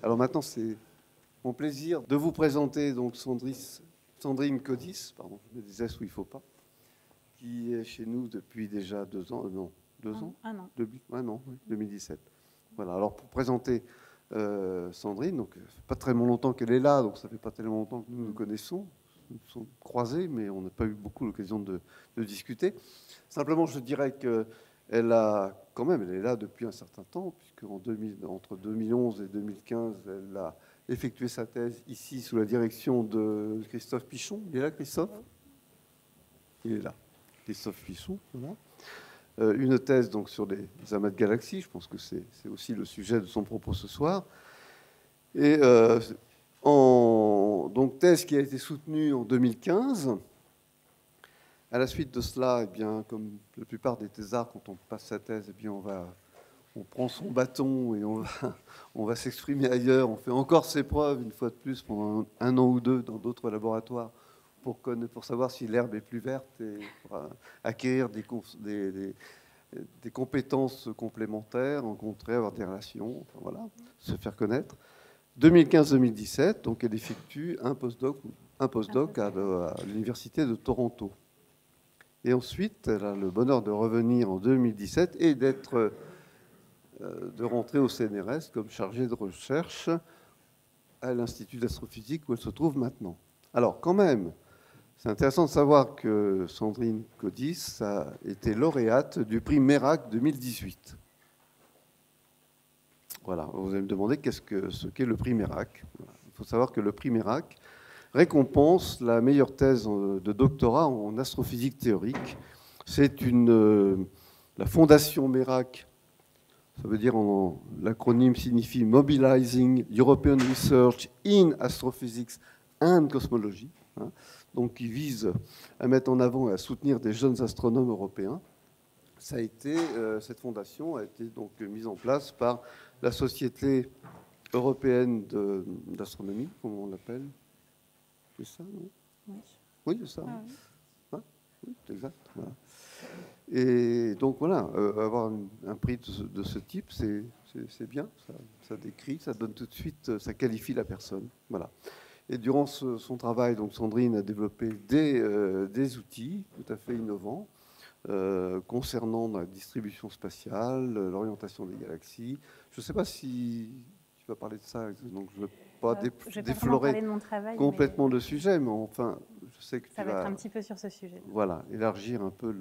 Alors maintenant, c'est mon plaisir de vous présenter donc Sandrine Codis, pardon, je me disais où il ne faut pas, qui est chez nous depuis déjà 2 ans, non, 2 ans, un an. Un an, oui, 2017. Voilà, alors pour présenter Sandrine, donc ça fait pas très longtemps qu'elle est là, donc ça fait pas tellement longtemps que nous nous connaissons, nous nous sommes croisés, mais on n'a pas eu beaucoup l'occasion de discuter. Simplement, je dirais qu'elle a quand même, elle est là depuis un certain temps, puisque entre 2011 et 2015, elle a effectué sa thèse ici sous la direction de Christophe Pichon. Il est là, Christophe? Il est là, Christophe Pichon, voilà. Une thèse donc sur les amas de galaxies, je pense que c'est aussi le sujet de son propos ce soir. Et donc thèse qui a été soutenue en 2015. À la suite de cela, eh bien, comme la plupart des thésards, quand on passe sa thèse, eh bien, on prend son bâton et on va s'exprimer ailleurs. On fait encore ses preuves une fois de plus pendant 1 an ou 2 dans d'autres laboratoires pour savoir si l'herbe est plus verte et pour acquérir des compétences complémentaires, rencontrer, avoir des relations, enfin, voilà, se faire connaître. 2015-2017, donc elle effectue un postdoc à l'université de Toronto. Et ensuite, elle a le bonheur de revenir en 2017 et de rentrer au CNRS comme chargée de recherche à l'Institut d'astrophysique où elle se trouve maintenant. Alors, quand même, c'est intéressant de savoir que Sandrine Codis a été lauréate du prix Mérac 2018. Voilà, vous allez me demander ce qu'est le prix Mérac. Voilà. Il faut savoir que le prix Mérac récompense la meilleure thèse de doctorat en astrophysique théorique. C'est la fondation Mérac, ça veut dire, l'acronyme signifie Mobilizing European Research in Astrophysics and Cosmology. Hein, donc qui vise à mettre en avant et à soutenir des jeunes astronomes européens. Cette fondation a été donc mise en place par la Société européenne d'astronomie, comment on l'appelle? C'est ça, non? Oui. Oui, c'est ça. Ah, oui. Hein, oui, c'est exact. Voilà. Et donc voilà, avoir un prix de ce type, c'est bien. Ça décrit, ça donne tout de suite, ça qualifie la personne. Voilà. Et durant son travail, donc Sandrine a développé des outils tout à fait innovants concernant la distribution spatiale, l'orientation des galaxies. Je ne sais pas si tu vas parler de ça, donc je ne veux pas déflorer complètement le sujet, mais enfin, je sais que ça va être un petit peu sur ce sujet. Voilà, élargir un peu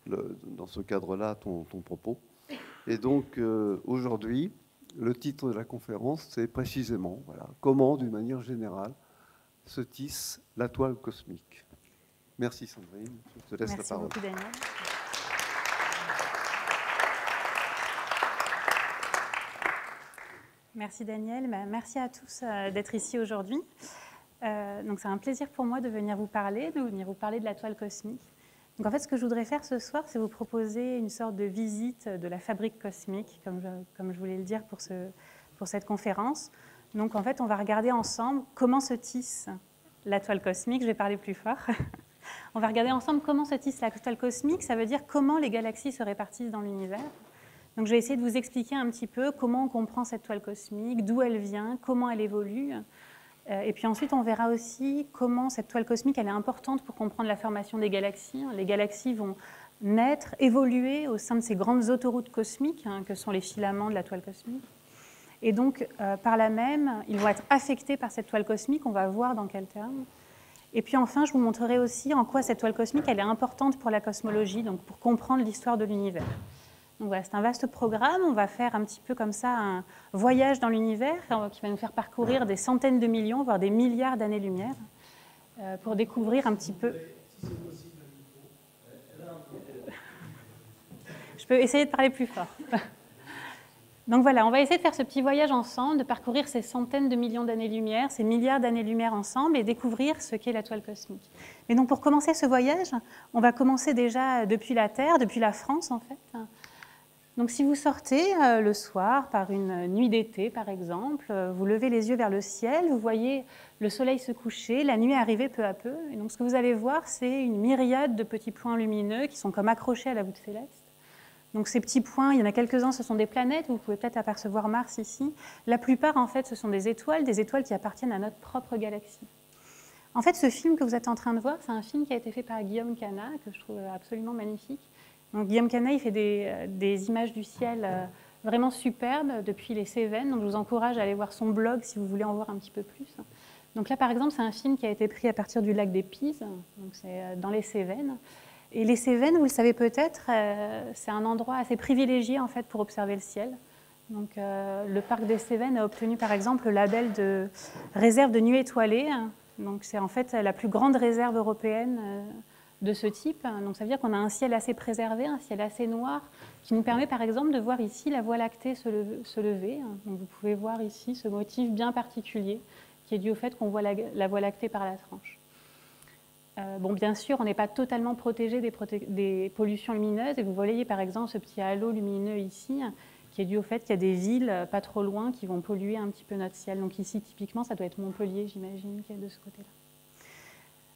dans ce cadre-là ton propos. Et donc aujourd'hui, le titre de la conférence, c'est précisément comment, d'une manière générale, se tisse la toile cosmique. Merci Sandrine, je te laisse la parole. Merci beaucoup Daniel. Merci Daniel, merci à tous d'être ici aujourd'hui. Donc c'est un plaisir pour moi de venir vous parler de la toile cosmique. Donc en fait, ce que je voudrais faire ce soir, c'est vous proposer une sorte de visite de la fabrique cosmique, comme je voulais le dire pour cette conférence. Donc en fait, on va regarder ensemble comment se tisse la toile cosmique. Je vais parler plus fort. On va regarder ensemble comment se tisse la toile cosmique. Ça veut dire comment les galaxies se répartissent dans l'univers. Donc je vais essayer de vous expliquer un petit peu comment on comprend cette toile cosmique, d'où elle vient, comment elle évolue. Et puis ensuite, on verra aussi comment cette toile cosmique elle est importante pour comprendre la formation des galaxies. Les galaxies vont naître, évoluer au sein de ces grandes autoroutes cosmiques que sont les filaments de la toile cosmique. Et donc, par là même, ils vont être affectés par cette toile cosmique. On va voir dans quels termes. Et puis enfin, je vous montrerai aussi en quoi cette toile cosmique elle est importante pour la cosmologie, donc pour comprendre l'histoire de l'univers. Donc voilà, c'est un vaste programme. On va faire un petit peu comme ça un voyage dans l'univers qui va nous faire parcourir des centaines de millions, voire des milliards d'années-lumière pour découvrir un petit peu... Je peux essayer de parler plus fort. Donc voilà, on va essayer de faire ce petit voyage ensemble, de parcourir ces centaines de millions d'années-lumière, ces milliards d'années-lumière ensemble et découvrir ce qu'est la toile cosmique. Mais donc pour commencer ce voyage, on va commencer déjà depuis la Terre, depuis la France en fait. Donc si vous sortez le soir par une nuit d'été par exemple, vous levez les yeux vers le ciel, vous voyez le soleil se coucher, la nuit arriver peu à peu. Et donc ce que vous allez voir, c'est une myriade de petits points lumineux qui sont comme accrochés à la voûte céleste. Donc ces petits points, il y en a quelques-uns, ce sont des planètes, vous pouvez peut-être apercevoir Mars ici. La plupart, en fait, ce sont des étoiles qui appartiennent à notre propre galaxie. En fait, ce film que vous êtes en train de voir, c'est un film qui a été fait par Guillaume Canas, que je trouve absolument magnifique. Donc, Guillaume Canas, il fait des images du ciel vraiment superbes depuis les Cévennes. Donc, je vous encourage à aller voir son blog si vous voulez en voir un petit peu plus. Donc là, par exemple, c'est un film qui a été pris à partir du lac des Pises, donc c'est dans les Cévennes. Et les Cévennes, vous le savez peut-être, c'est un endroit assez privilégié en fait pour observer le ciel. Donc, le parc des Cévennes a obtenu par exemple le label de réserve de nuées étoilées. Donc, c'est en fait la plus grande réserve européenne de ce type. Donc, ça veut dire qu'on a un ciel assez préservé, un ciel assez noir, qui nous permet par exemple de voir ici la Voie lactée se lever. Donc, vous pouvez voir ici ce motif bien particulier qui est dû au fait qu'on voit la Voie lactée par la tranche. Bon, bien sûr, on n'est pas totalement protégé des pollutions lumineuses. Et vous voyez par exemple ce petit halo lumineux ici, qui est dû au fait qu'il y a des villes pas trop loin qui vont polluer un petit peu notre ciel. Donc ici, typiquement, ça doit être Montpellier, j'imagine, qui est de ce côté-là.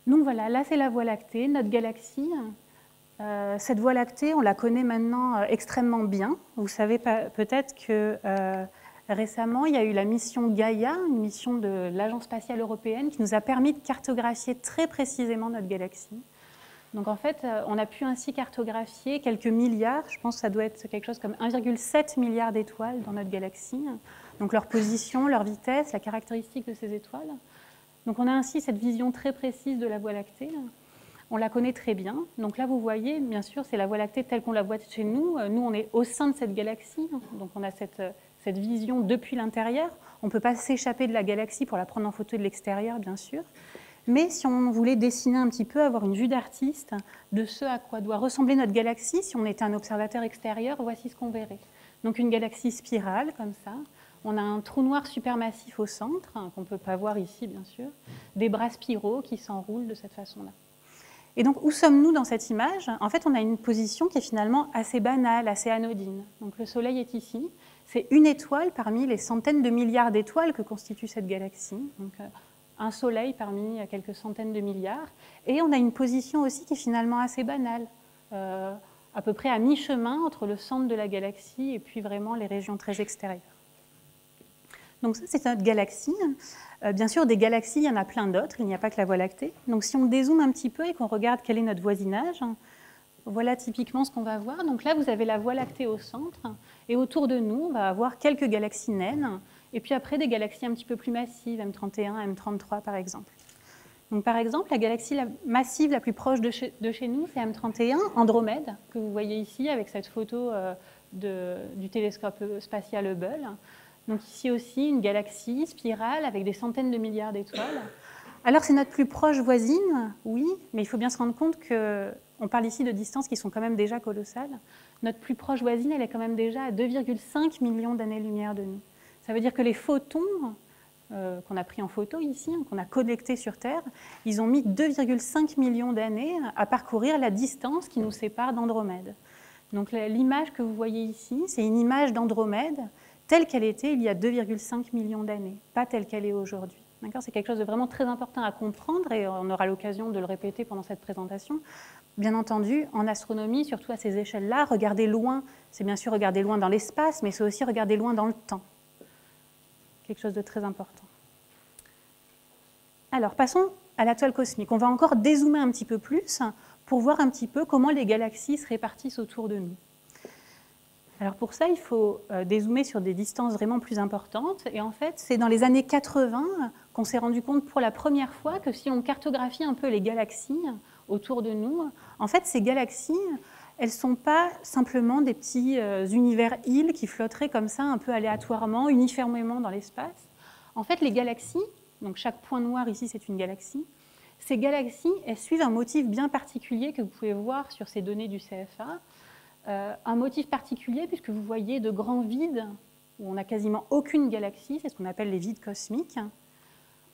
Donc voilà, là c'est la Voie lactée, notre galaxie. Cette Voie lactée, on la connaît maintenant extrêmement bien. Vous savez peut-être que récemment, il y a eu la mission Gaïa, une mission de l'Agence spatiale européenne, qui nous a permis de cartographier très précisément notre galaxie. Donc en fait, on a pu ainsi cartographier quelques milliards, je pense que ça doit être quelque chose comme 1,7 milliard d'étoiles dans notre galaxie, donc leur position, leur vitesse, la caractéristique de ces étoiles. Donc on a ainsi cette vision très précise de la Voie lactée. On la connaît très bien. Donc là, vous voyez, bien sûr, c'est la Voie lactée telle qu'on la voit chez nous. Nous, on est au sein de cette galaxie, donc on a cette vision depuis l'intérieur. On ne peut pas s'échapper de la galaxie pour la prendre en photo de l'extérieur, bien sûr. Mais si on voulait dessiner un petit peu, avoir une vue d'artiste de ce à quoi doit ressembler notre galaxie, si on était un observateur extérieur, voici ce qu'on verrait. Donc une galaxie spirale, comme ça. On a un trou noir supermassif au centre, qu'on ne peut pas voir ici, bien sûr. Des bras spiraux qui s'enroulent de cette façon-là. Et donc, où sommes-nous dans cette image? En fait, on a une position qui est finalement assez banale, assez anodine. Donc le Soleil est ici. C'est une étoile parmi les centaines de milliards d'étoiles que constitue cette galaxie. Donc, un Soleil parmi quelques centaines de milliards. Et on a une position aussi qui est finalement assez banale, à peu près à mi-chemin entre le centre de la galaxie et puis vraiment les régions très extérieures. Donc ça, c'est notre galaxie. Bien sûr, des galaxies, il y en a plein d'autres, il n'y a pas que la Voie lactée. Donc si on dézoome un petit peu et qu'on regarde quel est notre voisinage, voilà typiquement ce qu'on va voir. Donc là, vous avez la Voie lactée au centre, et autour de nous, on va avoir quelques galaxies naines, et puis après des galaxies un petit peu plus massives, M31, M33 par exemple. Donc par exemple, la galaxie massive la plus proche de chez nous, c'est M31, Andromède, que vous voyez ici avec cette photo du télescope spatial Hubble. Donc ici aussi, une galaxie spirale avec des centaines de milliards d'étoiles. Alors c'est notre plus proche voisine, oui, mais il faut bien se rendre compte qu'on parle ici de distances qui sont quand même déjà colossales. Notre plus proche voisine, elle est quand même déjà à 2,5 millions d'années-lumière de nous. Ça veut dire que les photons qu'on a pris en photo ici, qu'on a connectés sur Terre, ils ont mis 2,5 millions d'années à parcourir la distance qui nous sépare d'Andromède. Donc l'image que vous voyez ici, c'est une image d'Andromède telle qu'elle était il y a 2,5 millions d'années, pas telle qu'elle est aujourd'hui. C'est quelque chose de vraiment très important à comprendre et on aura l'occasion de le répéter pendant cette présentation. Bien entendu, en astronomie, surtout à ces échelles-là, regarder loin, c'est bien sûr regarder loin dans l'espace, mais c'est aussi regarder loin dans le temps. Quelque chose de très important. Alors, passons à la toile cosmique. On va encore dézoomer un petit peu plus pour voir un petit peu comment les galaxies se répartissent autour de nous. Alors pour ça, il faut dézoomer sur des distances vraiment plus importantes. Et en fait, c'est dans les années 80 qu'on s'est rendu compte pour la première fois que si on cartographie un peu les galaxies autour de nous, en fait, ces galaxies, elles ne sont pas simplement des petits univers-îles qui flotteraient comme ça un peu aléatoirement, uniformément dans l'espace. En fait, les galaxies, donc chaque point noir ici, c'est une galaxie, ces galaxies, elles suivent un motif bien particulier que vous pouvez voir sur ces données du CFA. Un motif particulier puisque vous voyez de grands vides où on n'a quasiment aucune galaxie, c'est ce qu'on appelle les vides cosmiques.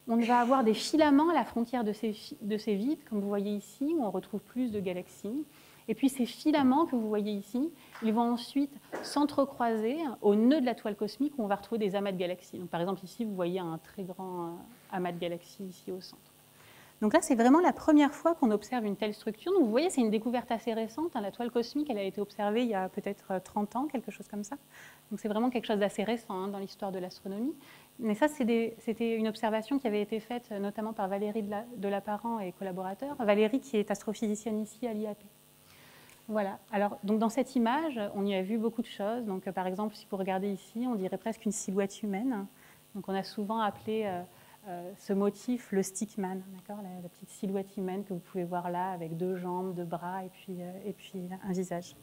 On va avoir des filaments à la frontière de ces vides, comme vous voyez ici, où on retrouve plus de galaxies. Et puis ces filaments que vous voyez ici, ils vont ensuite s'entrecroiser au nœud de la toile cosmique où on va retrouver des amas de galaxies. Donc, par exemple, ici, vous voyez un très grand amas de galaxies ici au centre. Donc là, c'est vraiment la première fois qu'on observe une telle structure. Donc vous voyez, c'est une découverte assez récente. La toile cosmique, elle a été observée il y a peut-être 30 ans, quelque chose comme ça. Donc c'est vraiment quelque chose d'assez récent dans l'histoire de l'astronomie. Mais ça, c'était une observation qui avait été faite notamment par Valérie Delaparent et collaborateurs. Valérie qui est astrophysicienne ici à l'IAP. Voilà. Alors, donc dans cette image, on y a vu beaucoup de choses. Donc par exemple, si vous regardez ici, on dirait presque une silhouette humaine. Donc on a souvent appelé ce motif le stickman, la petite silhouette humaine que vous pouvez voir là, avec 2 jambes, 2 bras et puis un visage.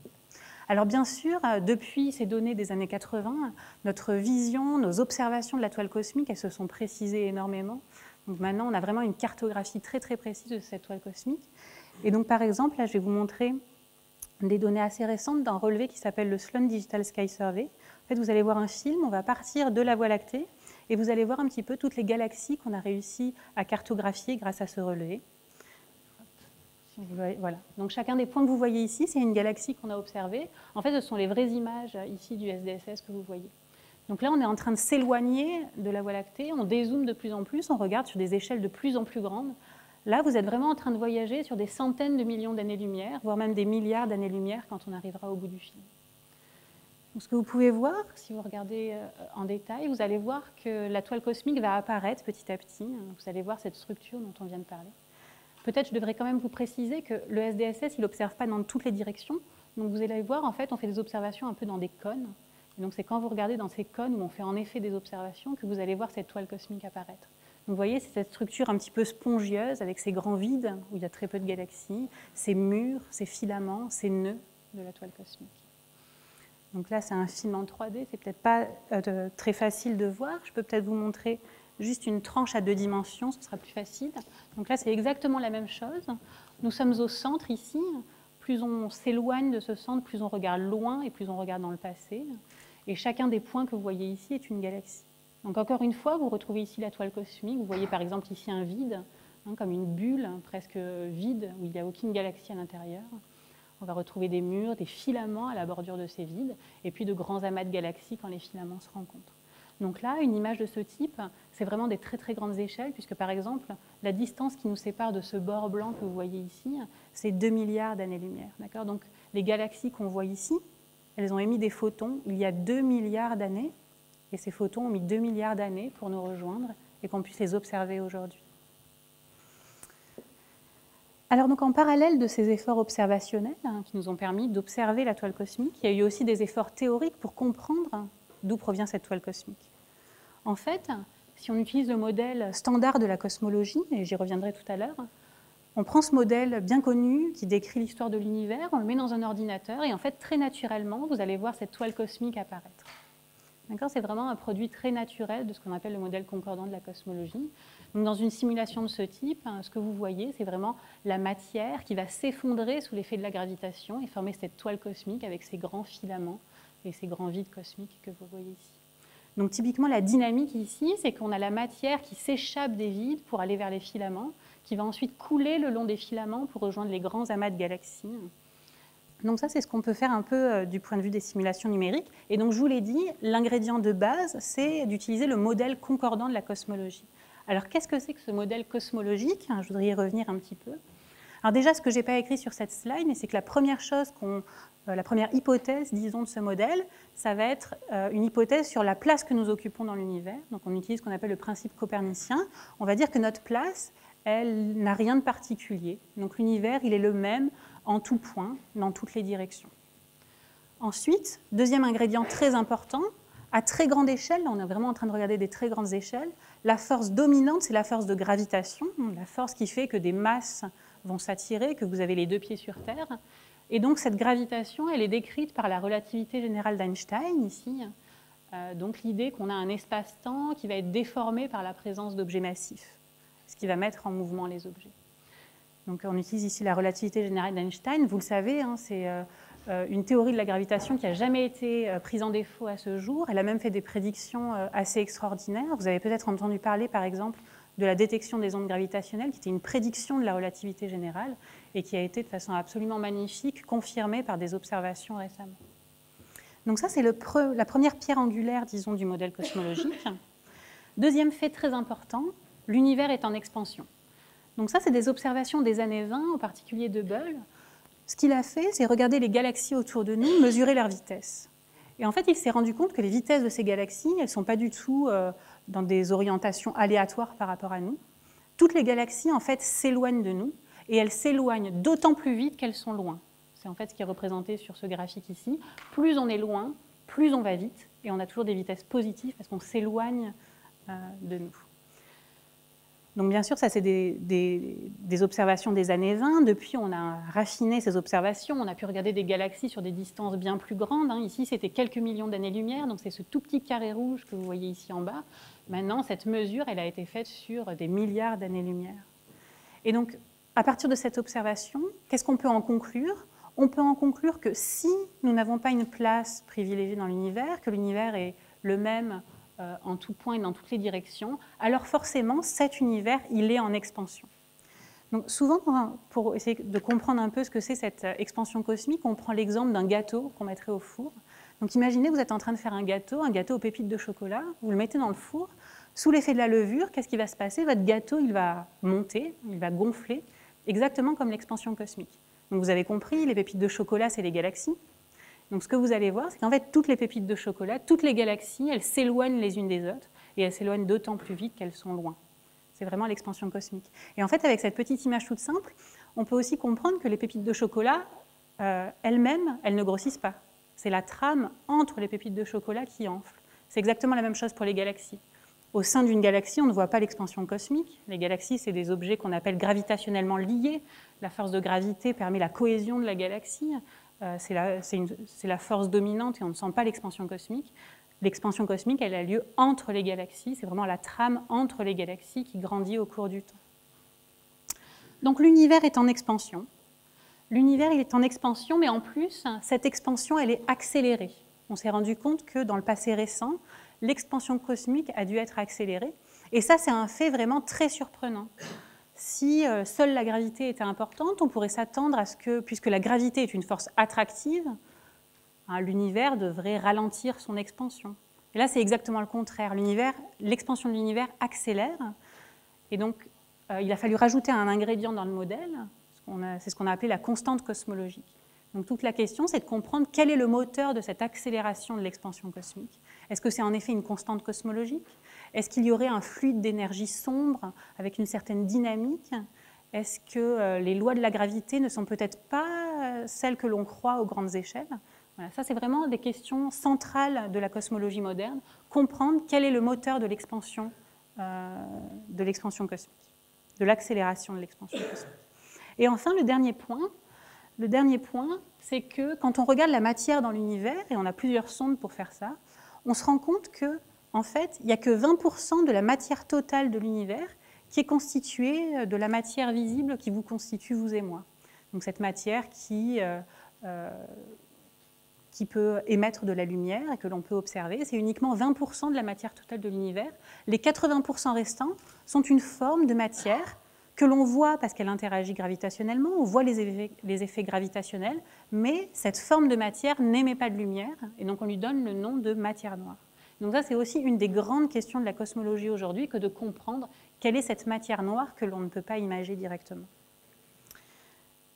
Alors bien sûr, depuis ces données des années 80, notre vision, nos observations de la toile cosmique, elles se sont précisées énormément. Donc maintenant, on a vraiment une cartographie très très précise de cette toile cosmique. Et donc par exemple, là, je vais vous montrer des données assez récentes d'un relevé qui s'appelle le Sloan Digital Sky Survey. En fait, vous allez voir un film, on va partir de la Voie lactée, et vous allez voir un petit peu toutes les galaxies qu'on a réussi à cartographier grâce à ce relevé. Voilà. Donc chacun des points que vous voyez ici, c'est une galaxie qu'on a observée. En fait, ce sont les vraies images ici du SDSS que vous voyez. Donc là, on est en train de s'éloigner de la Voie lactée, on dézoome de plus en plus, on regarde sur des échelles de plus en plus grandes. Là, vous êtes vraiment en train de voyager sur des centaines de millions d'années-lumière, voire même des milliards d'années-lumière quand on arrivera au bout du film. Donc, ce que vous pouvez voir, si vous regardez en détail, vous allez voir que la toile cosmique va apparaître petit à petit. Vous allez voir cette structure dont on vient de parler. Peut-être je devrais quand même vous préciser que le SDSS, il n'observe pas dans toutes les directions. Donc vous allez voir, en fait, on fait des observations un peu dans des cônes. Et donc c'est quand vous regardez dans ces cônes où on fait en effet des observations que vous allez voir cette toile cosmique apparaître. Donc vous voyez, c'est cette structure un petit peu spongieuse avec ces grands vides où il y a très peu de galaxies, ces murs, ces filaments, ces nœuds de la toile cosmique. Donc là, c'est un film en 3D, c'est peut-être pas très facile de voir. Je peux peut-être vous montrer juste une tranche à 2 dimensions, ce sera plus facile. Donc là, c'est exactement la même chose. Nous sommes au centre ici. Plus on s'éloigne de ce centre, plus on regarde loin et plus on regarde dans le passé. Et chacun des points que vous voyez ici est une galaxie. Donc encore une fois, vous retrouvez ici la toile cosmique. Vous voyez par exemple ici un vide, comme une bulle presque vide, où il n'y a aucune galaxie à l'intérieur. On va retrouver des murs, des filaments à la bordure de ces vides, et puis de grands amas de galaxies quand les filaments se rencontrent. Donc là, une image de ce type, c'est vraiment des très très grandes échelles, puisque par exemple, la distance qui nous sépare de ce bord blanc que vous voyez ici, c'est 2 milliards d'années-lumière. Donc les galaxies qu'on voit ici, elles ont émis des photons il y a 2 milliards d'années, et ces photons ont mis 2 milliards d'années pour nous rejoindre et qu'on puisse les observer aujourd'hui. Alors donc en parallèle de ces efforts observationnels qui nous ont permis d'observer la toile cosmique, il y a eu aussi des efforts théoriques pour comprendre d'où provient cette toile cosmique. En fait, si on utilise le modèle standard de la cosmologie, et j'y reviendrai tout à l'heure, on prend ce modèle bien connu qui décrit l'histoire de l'univers, on le met dans un ordinateur et en fait très naturellement, vous allez voir cette toile cosmique apparaître. C'est vraiment un produit très naturel de ce qu'on appelle le modèle concordant de la cosmologie. Donc, dans une simulation de ce type, ce que vous voyez, c'est vraiment la matière qui va s'effondrer sous l'effet de la gravitation et former cette toile cosmique avec ces grands filaments et ces grands vides cosmiques que vous voyez ici. Donc typiquement, la dynamique ici, c'est qu'on a la matière qui s'échappe des vides pour aller vers les filaments, qui va ensuite couler le long des filaments pour rejoindre les grands amas de galaxies. Donc ça, c'est ce qu'on peut faire un peu du point de vue des simulations numériques. Et donc, je vous l'ai dit, l'ingrédient de base, c'est d'utiliser le modèle concordant de la cosmologie. Alors, qu'est-ce que c'est que ce modèle cosmologique? Je voudrais y revenir un petit peu. Alors déjà, ce que je n'ai pas écrit sur cette slide, c'est que la première hypothèse, disons, de ce modèle, ça va être une hypothèse sur la place que nous occupons dans l'univers. Donc, on utilise ce qu'on appelle le principe copernicien. On va dire que notre place, elle n'a rien de particulier. Donc, l'univers, il est le même en tout point, dans toutes les directions. Ensuite, deuxième ingrédient très important, à très grande échelle, là on est vraiment en train de regarder des très grandes échelles, la force dominante, c'est la force de gravitation, la force qui fait que des masses vont s'attirer, que vous avez les 2 pieds sur Terre. Et donc cette gravitation, elle est décrite par la relativité générale d'Einstein, ici. Donc l'idée qu'on a un espace-temps qui va être déformé par la présence d'objets massifs, ce qui va mettre en mouvement les objets. Donc on utilise ici la relativité générale d'Einstein. Vous le savez, c'est une théorie de la gravitation qui n'a jamais été prise en défaut à ce jour. Elle a même fait des prédictions assez extraordinaires. Vous avez peut-être entendu parler, par exemple, de la détection des ondes gravitationnelles, qui était une prédiction de la relativité générale et qui a été de façon absolument magnifique confirmée par des observations récemment. Donc ça, c'est la première pierre angulaire, disons, du modèle cosmologique. Deuxième fait très important, l'univers est en expansion. Donc ça, c'est des observations des années 20, en particulier de Hubble. Ce qu'il a fait, c'est regarder les galaxies autour de nous, mesurer leur vitesse. Et en fait, il s'est rendu compte que les vitesses de ces galaxies, elles ne sont pas du tout dans des orientations aléatoires par rapport à nous. Toutes les galaxies, en fait, s'éloignent de nous, et elles s'éloignent d'autant plus vite qu'elles sont loin. C'est en fait ce qui est représenté sur ce graphique ici. Plus on est loin, plus on va vite, et on a toujours des vitesses positives parce qu'on s'éloigne de nous. Donc bien sûr, ça c'est des observations des années 20. Depuis, on a raffiné ces observations. On a pu regarder des galaxies sur des distances bien plus grandes. Ici, c'était quelques millions d'années-lumière. Donc c'est ce tout petit carré rouge que vous voyez ici en bas. Maintenant, cette mesure, elle a été faite sur des milliards d'années-lumière. Et donc, à partir de cette observation, qu'est-ce qu'on peut en conclure? On peut en conclure que si nous n'avons pas une place privilégiée dans l'univers, que l'univers est le même en tout point et dans toutes les directions, alors forcément, cet univers, il est en expansion. Donc souvent, pour essayer de comprendre un peu ce que c'est cette expansion cosmique, on prend l'exemple d'un gâteau qu'on mettrait au four. Donc imaginez, vous êtes en train de faire un gâteau aux pépites de chocolat, vous le mettez dans le four, sous l'effet de la levure, qu'est-ce qui va se passer? Votre gâteau, il va monter, il va gonfler, exactement comme l'expansion cosmique. Donc vous avez compris, les pépites de chocolat, c'est les galaxies. Donc ce que vous allez voir, c'est qu'en fait, toutes les pépites de chocolat, toutes les galaxies, elles s'éloignent les unes des autres, et elles s'éloignent d'autant plus vite qu'elles sont loin. C'est vraiment l'expansion cosmique. Et en fait, avec cette petite image toute simple, on peut aussi comprendre que les pépites de chocolat, elles-mêmes, elles ne grossissent pas. C'est la trame entre les pépites de chocolat qui enfle. C'est exactement la même chose pour les galaxies. Au sein d'une galaxie, on ne voit pas l'expansion cosmique. Les galaxies, c'est des objets qu'on appelle gravitationnellement liés. La force de gravité permet la cohésion de la galaxie. C'est la force dominante et on ne sent pas l'expansion cosmique. L'expansion cosmique, elle a lieu entre les galaxies. C'est vraiment la trame entre les galaxies qui grandit au cours du temps. Donc l'univers est en expansion. L'univers, il est en expansion, mais en plus, cette expansion, elle est accélérée. On s'est rendu compte que dans le passé récent, l'expansion cosmique a dû être accélérée. Et ça, c'est un fait vraiment très surprenant. Si seule la gravité était importante, on pourrait s'attendre à ce que, puisque la gravité est une force attractive, l'univers devrait ralentir son expansion. Et là, c'est exactement le contraire. L'expansion de l'univers accélère. Et donc, il a fallu rajouter un ingrédient dans le modèle. C'est ce qu'on a appelé la constante cosmologique. Donc toute la question, c'est de comprendre quel est le moteur de cette accélération de l'expansion cosmique. Est-ce que c'est en effet une constante cosmologique? Est-ce qu'il y aurait un fluide d'énergie sombre avec une certaine dynamique? Est-ce que les lois de la gravité ne sont peut-être pas celles que l'on croit aux grandes échelles? Voilà, ça, c'est vraiment des questions centrales de la cosmologie moderne. Comprendre quel est le moteur de l'expansion cosmique, de l'accélération de l'expansion cosmique. Et enfin, le dernier point, c'est que quand on regarde la matière dans l'univers, et on a plusieurs sondes pour faire ça, on se rend compte qu'en fait, il n'y a que 20% de la matière totale de l'univers qui est constituée de la matière visible qui vous constitue, vous et moi. Donc cette matière qui peut émettre de la lumière et que l'on peut observer, c'est uniquement 20% de la matière totale de l'univers. Les 80% restants sont une forme de matière que l'on voit parce qu'elle interagit gravitationnellement, on voit les effets gravitationnels, mais cette forme de matière n'émet pas de lumière, et donc on lui donne le nom de matière noire. Donc ça, c'est aussi une des grandes questions de la cosmologie aujourd'hui, que de comprendre quelle est cette matière noire que l'on ne peut pas imager directement.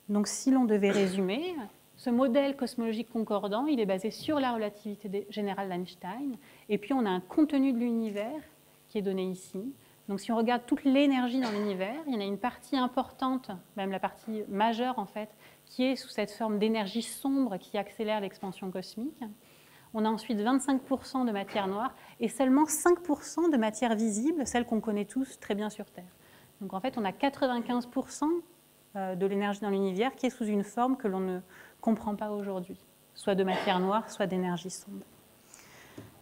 Donc si l'on devait résumer, ce modèle cosmologique concordant, il est basé sur la relativité générale d'Einstein, et puis on a un contenu de l'univers qui est donné ici. Donc si on regarde toute l'énergie dans l'univers, il y en a une partie importante, même la partie majeure en fait, qui est sous cette forme d'énergie sombre qui accélère l'expansion cosmique. On a ensuite 25% de matière noire et seulement 5% de matière visible, celle qu'on connaît tous très bien sur Terre. Donc en fait, on a 95% de l'énergie dans l'univers qui est sous une forme que l'on ne comprend pas aujourd'hui, soit de matière noire, soit d'énergie sombre.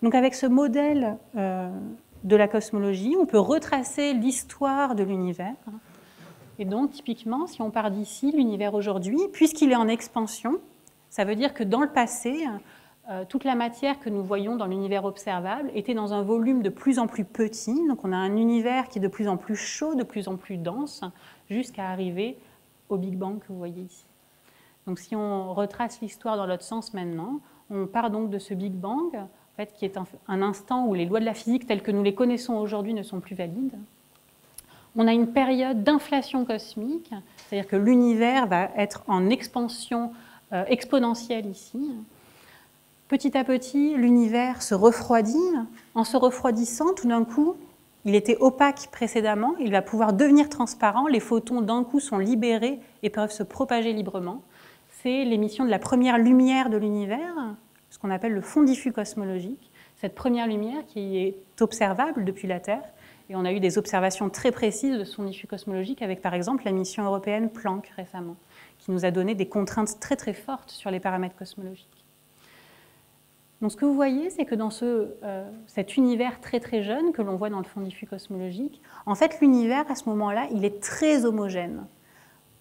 Donc avec ce modèle de la cosmologie, on peut retracer l'histoire de l'univers. Et donc, typiquement, si on part d'ici, l'univers aujourd'hui, puisqu'il est en expansion, ça veut dire que dans le passé, toute la matière que nous voyons dans l'univers observable était dans un volume de plus en plus petit. Donc on a un univers qui est de plus en plus chaud, de plus en plus dense, jusqu'à arriver au Big Bang que vous voyez ici. Donc si on retrace l'histoire dans l'autre sens maintenant, on part donc de ce Big Bang, en fait, qui est un instant où les lois de la physique telles que nous les connaissons aujourd'hui ne sont plus valides. on a une période d'inflation cosmique, c'est-à-dire que l'univers va être en expansion exponentielle ici. Petit à petit, l'univers se refroidit. En se refroidissant, tout d'un coup, il était opaque précédemment, il va pouvoir devenir transparent, les photons d'un coup sont libérés et peuvent se propager librement. C'est l'émission de la première lumière de l'univers, ce qu'on appelle le fond diffus cosmologique, cette première lumière qui est observable depuis la Terre. Et on a eu des observations très précises de son diffus cosmologique avec, par exemple, la mission européenne Planck récemment, qui nous a donné des contraintes très très fortes sur les paramètres cosmologiques. Donc ce que vous voyez, c'est que dans cet univers très très jeune que l'on voit dans le fond diffus cosmologique, en fait l'univers à ce moment-là, il est très homogène.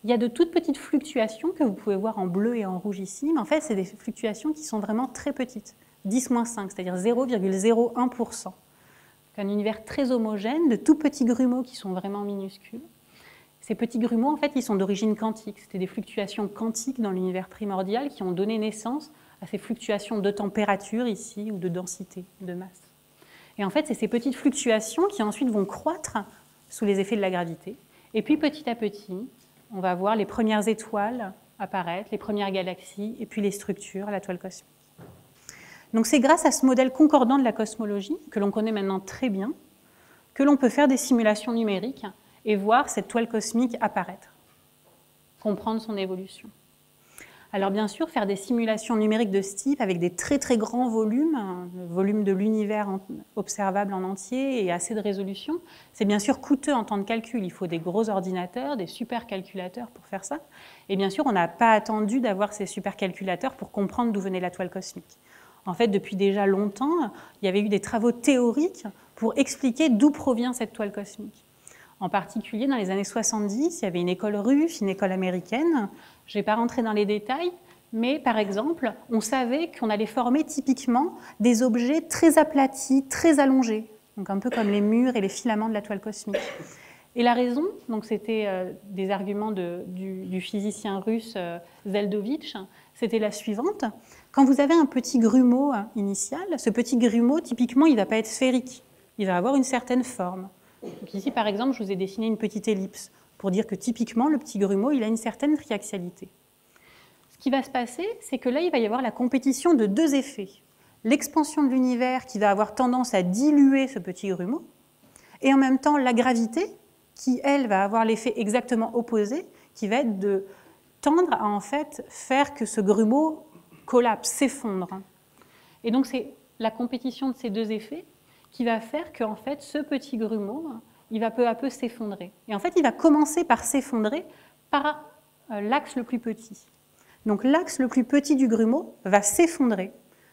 Il y a de toutes petites fluctuations que vous pouvez voir en bleu et en rouge ici, mais en fait c'est des fluctuations qui sont vraiment très petites, 10-5, c'est-à-dire 0,01%. Un univers très homogène, de tout petits grumeaux qui sont vraiment minuscules. Ces petits grumeaux, en fait, ils sont d'origine quantique. C'était des fluctuations quantiques dans l'univers primordial qui ont donné naissance à ces fluctuations de température ici ou de densité, de masse. Et en fait, c'est ces petites fluctuations qui ensuite vont croître sous les effets de la gravité. Et puis petit à petit, on va voir les premières étoiles apparaître, les premières galaxies, et puis les structures, la toile cosmique. Donc c'est grâce à ce modèle concordant de la cosmologie, que l'on connaît maintenant très bien, que l'on peut faire des simulations numériques et voir cette toile cosmique apparaître, comprendre son évolution. Alors bien sûr, faire des simulations numériques de ce type avec des très très grands volumes, le volume de l'univers observable en entier et assez de résolution, c'est bien sûr coûteux en temps de calcul. Il faut des gros ordinateurs, des supercalculateurs pour faire ça. Et bien sûr, on n'a pas attendu d'avoir ces supercalculateurs pour comprendre d'où venait la toile cosmique. En fait, depuis déjà longtemps, il y avait eu des travaux théoriques pour expliquer d'où provient cette toile cosmique. En particulier, dans les années 70, il y avait une école russe, une école américaine. Je ne vais pas rentrer dans les détails, mais par exemple, on savait qu'on allait former typiquement des objets très aplatis, très allongés, donc un peu comme les murs et les filaments de la toile cosmique. Et la raison, donc c'était des arguments du physicien russe Zeldovich, c'était la suivante. Quand vous avez un petit grumeau initial, ce petit grumeau, typiquement, il ne va pas être sphérique. Il va avoir une certaine forme. Donc ici, par exemple, je vous ai dessiné une petite ellipse pour dire que typiquement, le petit grumeau, il a une certaine triaxialité. Ce qui va se passer, c'est que là, il va y avoir la compétition de deux effets. L'expansion de l'univers qui va avoir tendance à diluer ce petit grumeau, et en même temps, la gravité qui, elle, va avoir l'effet exactement opposé, qui va être de tendre à en fait faire que ce grumeau collapse, s'effondre. Et donc, c'est la compétition de ces deux effets qui va faire qu'en fait, ce petit grumeau, il va peu à peu s'effondrer. Et en fait, il va commencer par s'effondrer par l'axe le plus petit. Donc, l'axe le plus petit du grumeau va s'effondrer.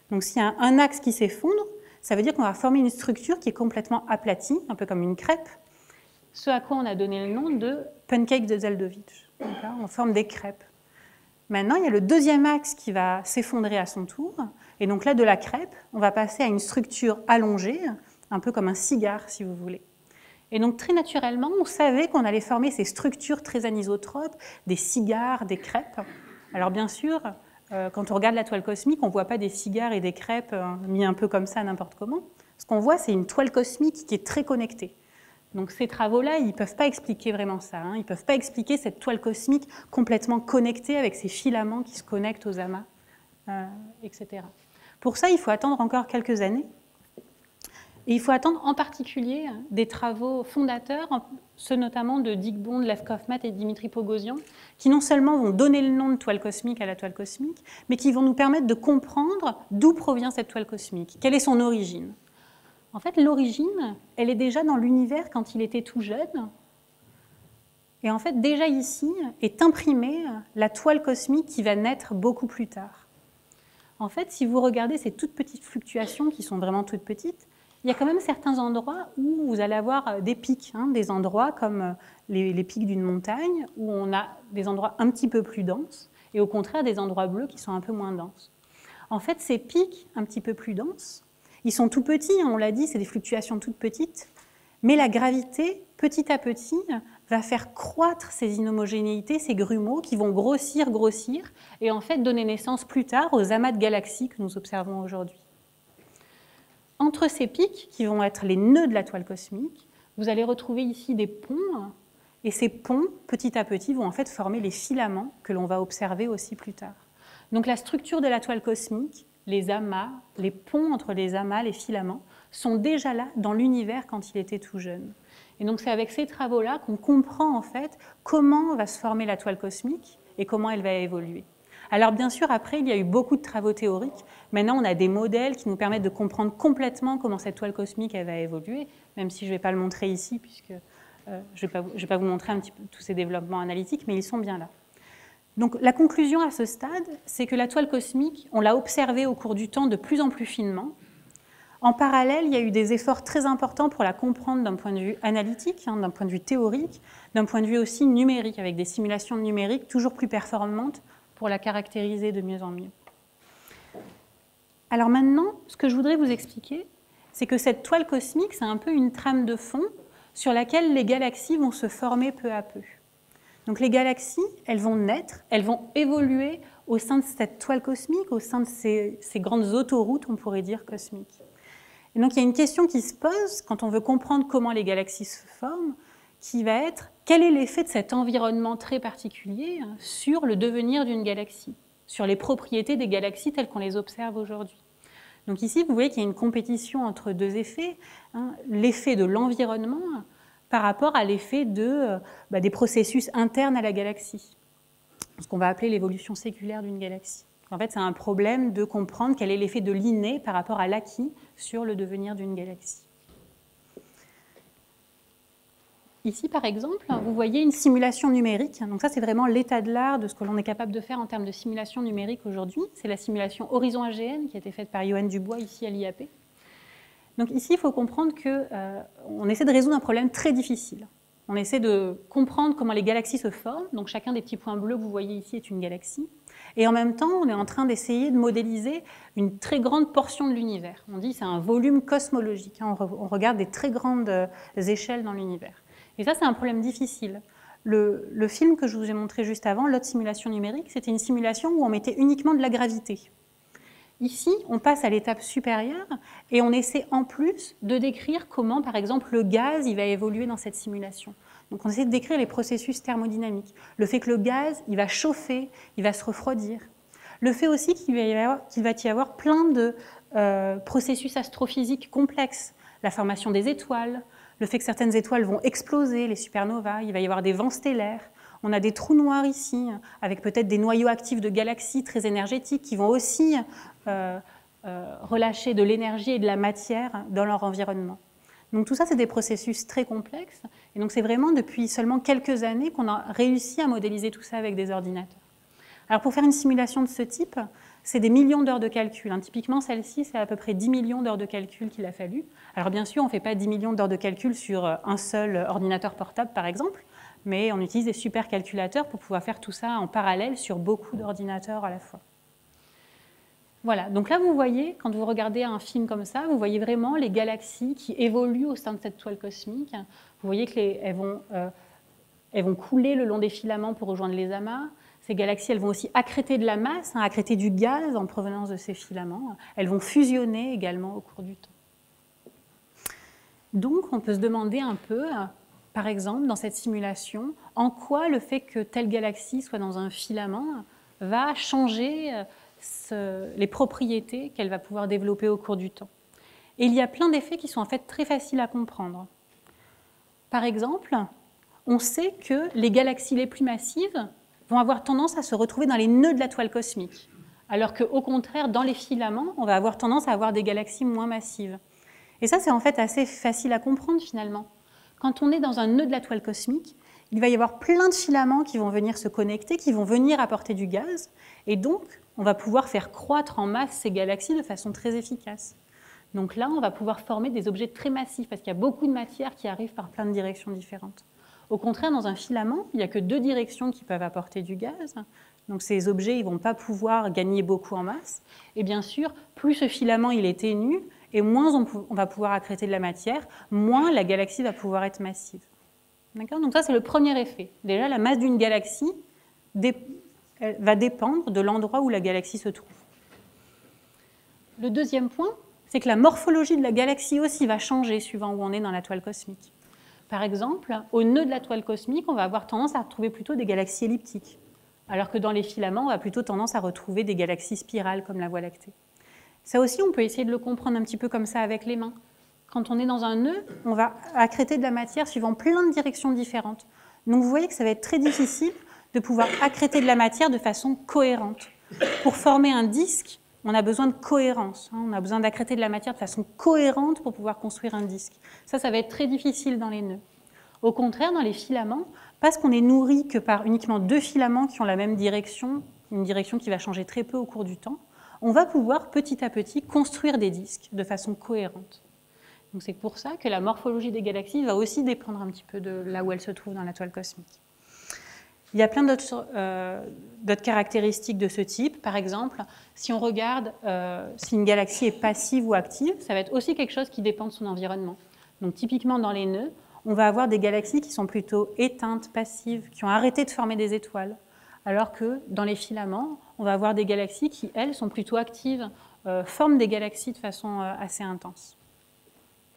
Donc, s'il y a un axe qui s'effondre, ça veut dire qu'on va former une structure qui est complètement aplatie, un peu comme une crêpe, ce à quoi on a donné le nom de pancake de Zeldovich. Donc là, on forme des crêpes. Maintenant, il y a le deuxième axe qui va s'effondrer à son tour. Et donc là, de la crêpe, on va passer à une structure allongée, un peu comme un cigare, si vous voulez. Et donc, très naturellement, on savait qu'on allait former ces structures très anisotropes, des cigares, des crêpes. Alors, bien sûr, quand on regarde la toile cosmique, on ne voit pas des cigares et des crêpes mis un peu comme ça, n'importe comment. Ce qu'on voit, c'est une toile cosmique qui est très connectée. Donc, ces travaux-là, ils ne peuvent pas expliquer vraiment ça. Ils ne peuvent pas expliquer cette toile cosmique complètement connectée avec ces filaments qui se connectent aux amas, etc. Pour ça, il faut attendre encore quelques années. Et il faut attendre en particulier des travaux fondateurs, ceux notamment de Dick Bond, Lev Kaufman et Dimitri Pogosyan, qui non seulement vont donner le nom de toile cosmique à la toile cosmique, mais qui vont nous permettre de comprendre d'où provient cette toile cosmique, quelle est son origine. En fait, l'origine, elle est déjà dans l'univers quand il était tout jeune. Et en fait, déjà ici est imprimée la toile cosmique qui va naître beaucoup plus tard. En fait, si vous regardez ces toutes petites fluctuations qui sont vraiment toutes petites, il y a quand même certains endroits où vous allez avoir des pics, des endroits comme les pics d'une montagne, où on a des endroits un petit peu plus denses, et au contraire des endroits bleus qui sont un peu moins denses. En fait, ces pics un petit peu plus denses, ils sont tout petits, on l'a dit, c'est des fluctuations toutes petites, mais la gravité, petit à petit, va faire croître ces inhomogénéités, ces grumeaux qui vont grossir, et en fait donner naissance plus tard aux amas de galaxies que nous observons aujourd'hui. Entre ces pics, qui vont être les nœuds de la toile cosmique, vous allez retrouver ici des ponts, et ces ponts, petit à petit, vont en fait former les filaments que l'on va observer aussi plus tard. Donc la structure de la toile cosmique, les amas, les ponts entre les amas, les filaments, sont déjà là dans l'univers quand il était tout jeune. Et donc c'est avec ces travaux-là qu'on comprend en fait comment va se former la toile cosmique et comment elle va évoluer. Alors bien sûr, après, il y a eu beaucoup de travaux théoriques. Maintenant, on a des modèles qui nous permettent de comprendre complètement comment cette toile cosmique elle va évoluer, même si je ne vais pas le montrer ici, puisque je ne vais pas vous montrer un petit peu tous ces développements analytiques, mais ils sont bien là. Donc la conclusion à ce stade, c'est que la toile cosmique, on l'a observée au cours du temps de plus en plus finement. En parallèle, il y a eu des efforts très importants pour la comprendre d'un point de vue analytique, d'un point de vue théorique, d'un point de vue aussi numérique, avec des simulations numériques toujours plus performantes pour la caractériser de mieux en mieux. Alors maintenant, ce que je voudrais vous expliquer, c'est que cette toile cosmique, c'est un peu une trame de fond sur laquelle les galaxies vont se former peu à peu. Donc les galaxies, elles vont naître, elles vont évoluer au sein de cette toile cosmique, au sein de ces grandes autoroutes, on pourrait dire, cosmiques. Et donc il y a une question qui se pose quand on veut comprendre comment les galaxies se forment, qui va être quel est l'effet de cet environnement très particulier sur le devenir d'une galaxie, sur les propriétés des galaxies telles qu'on les observe aujourd'hui. Donc ici, vous voyez qu'il y a une compétition entre deux effets, l'effet de l'environnement par rapport à l'effet des processus internes à la galaxie, ce qu'on va appeler l'évolution séculaire d'une galaxie. En fait, c'est un problème de comprendre quel est l'effet de l'inné par rapport à l'acquis sur le devenir d'une galaxie. Ici, par exemple, vous voyez une simulation numérique. Donc ça, c'est vraiment l'état de l'art de ce que l'on est capable de faire en termes de simulation numérique aujourd'hui. C'est la simulation Horizon AGN qui a été faite par Yoann Dubois ici à l'IAP. Donc ici, il faut comprendre qu'on essaie de résoudre un problème très difficile. On essaie de comprendre comment les galaxies se forment. Donc chacun des petits points bleus que vous voyez ici est une galaxie. Et en même temps, on est en train d'essayer de modéliser une très grande portion de l'univers. On dit que c'est un volume cosmologique. On regarde des très grandes échelles dans l'univers. Et ça, c'est un problème difficile. Le film que je vous ai montré juste avant, l'autre simulation numérique, c'était une simulation où on mettait uniquement de la gravité. Ici, on passe à l'étape supérieure et on essaie en plus de décrire comment, par exemple, le gaz il va évoluer dans cette simulation. Donc on essaie de décrire les processus thermodynamiques. Le fait que le gaz, il va chauffer, il va se refroidir. Le fait aussi qu'il va y avoir plein de processus astrophysiques complexes. La formation des étoiles, le fait que certaines étoiles vont exploser, les supernovas, il va y avoir des vents stellaires. On a des trous noirs ici, avec peut-être des noyaux actifs de galaxies très énergétiques qui vont aussi relâcher de l'énergie et de la matière dans leur environnement. Donc tout ça, c'est des processus très complexes. Et donc c'est vraiment depuis seulement quelques années qu'on a réussi à modéliser tout ça avec des ordinateurs. Alors pour faire une simulation de ce type, c'est des millions d'heures de calcul. Typiquement, celle-ci, c'est à peu près 10 millions d'heures de calcul qu'il a fallu. Alors bien sûr, on ne fait pas 10 millions d'heures de calcul sur un seul ordinateur portable, par exemple, mais on utilise des supercalculateurs pour pouvoir faire tout ça en parallèle sur beaucoup d'ordinateurs à la fois. Voilà, donc là, vous voyez, quand vous regardez un film comme ça, vous voyez vraiment les galaxies qui évoluent au sein de cette toile cosmique. Vous voyez qu'elles vont couler le long des filaments pour rejoindre les amas. Ces galaxies, elles vont aussi accréter de la masse, accréter du gaz en provenance de ces filaments. Elles vont fusionner également au cours du temps. Donc, on peut se demander un peu, par exemple, dans cette simulation, en quoi le fait que telle galaxie soit dans un filament va changer les propriétés qu'elle va pouvoir développer au cours du temps. Et il y a plein d'effets qui sont en fait très faciles à comprendre. Par exemple, on sait que les galaxies les plus massives vont avoir tendance à se retrouver dans les nœuds de la toile cosmique, alors qu'au contraire, dans les filaments, on va avoir tendance à avoir des galaxies moins massives. Et ça, c'est en fait assez facile à comprendre finalement. Quand on est dans un nœud de la toile cosmique, il va y avoir plein de filaments qui vont venir se connecter, qui vont venir apporter du gaz, et donc on va pouvoir faire croître en masse ces galaxies de façon très efficace. Donc là, on va pouvoir former des objets très massifs, parce qu'il y a beaucoup de matière qui arrive par plein de directions différentes. Au contraire, dans un filament, il n'y a que deux directions qui peuvent apporter du gaz. Donc ces objets ne vont pas pouvoir gagner beaucoup en masse. Et bien sûr, plus ce filament il est ténu, et moins on va pouvoir accréter de la matière, moins la galaxie va pouvoir être massive. Donc ça, c'est le premier effet. Déjà, la masse d'une galaxie va dépendre de l'endroit où la galaxie se trouve. Le deuxième point, c'est que la morphologie de la galaxie aussi va changer suivant où on est dans la toile cosmique. Par exemple, au nœud de la toile cosmique, on va avoir tendance à retrouver plutôt des galaxies elliptiques, alors que dans les filaments, on va plutôt tendance à retrouver des galaxies spirales comme la Voie lactée. Ça aussi, on peut essayer de le comprendre un petit peu comme ça avec les mains. Quand on est dans un nœud, on va accréter de la matière suivant plein de directions différentes. Donc vous voyez que ça va être très difficile de pouvoir accréter de la matière de façon cohérente. Pour former un disque, on a besoin de cohérence. On a besoin d'accréter de la matière de façon cohérente pour pouvoir construire un disque. Ça va être très difficile dans les nœuds. Au contraire, dans les filaments, parce qu'on est nourri que par uniquement 2 filaments qui ont la même direction, une direction qui va changer très peu au cours du temps, on va pouvoir petit à petit construire des disques de façon cohérente. Donc c'est pour ça que la morphologie des galaxies va aussi dépendre un petit peu de là où elles se trouvent dans la toile cosmique. Il y a plein d'autres caractéristiques de ce type. Par exemple, si on regarde si une galaxie est passive ou active, ça va être aussi quelque chose qui dépend de son environnement. Donc typiquement dans les nœuds, on va avoir des galaxies qui sont plutôt éteintes, passives, qui ont arrêté de former des étoiles. Alors que dans les filaments, on va avoir des galaxies qui, elles, sont plutôt actives, forment des galaxies de façon assez intense.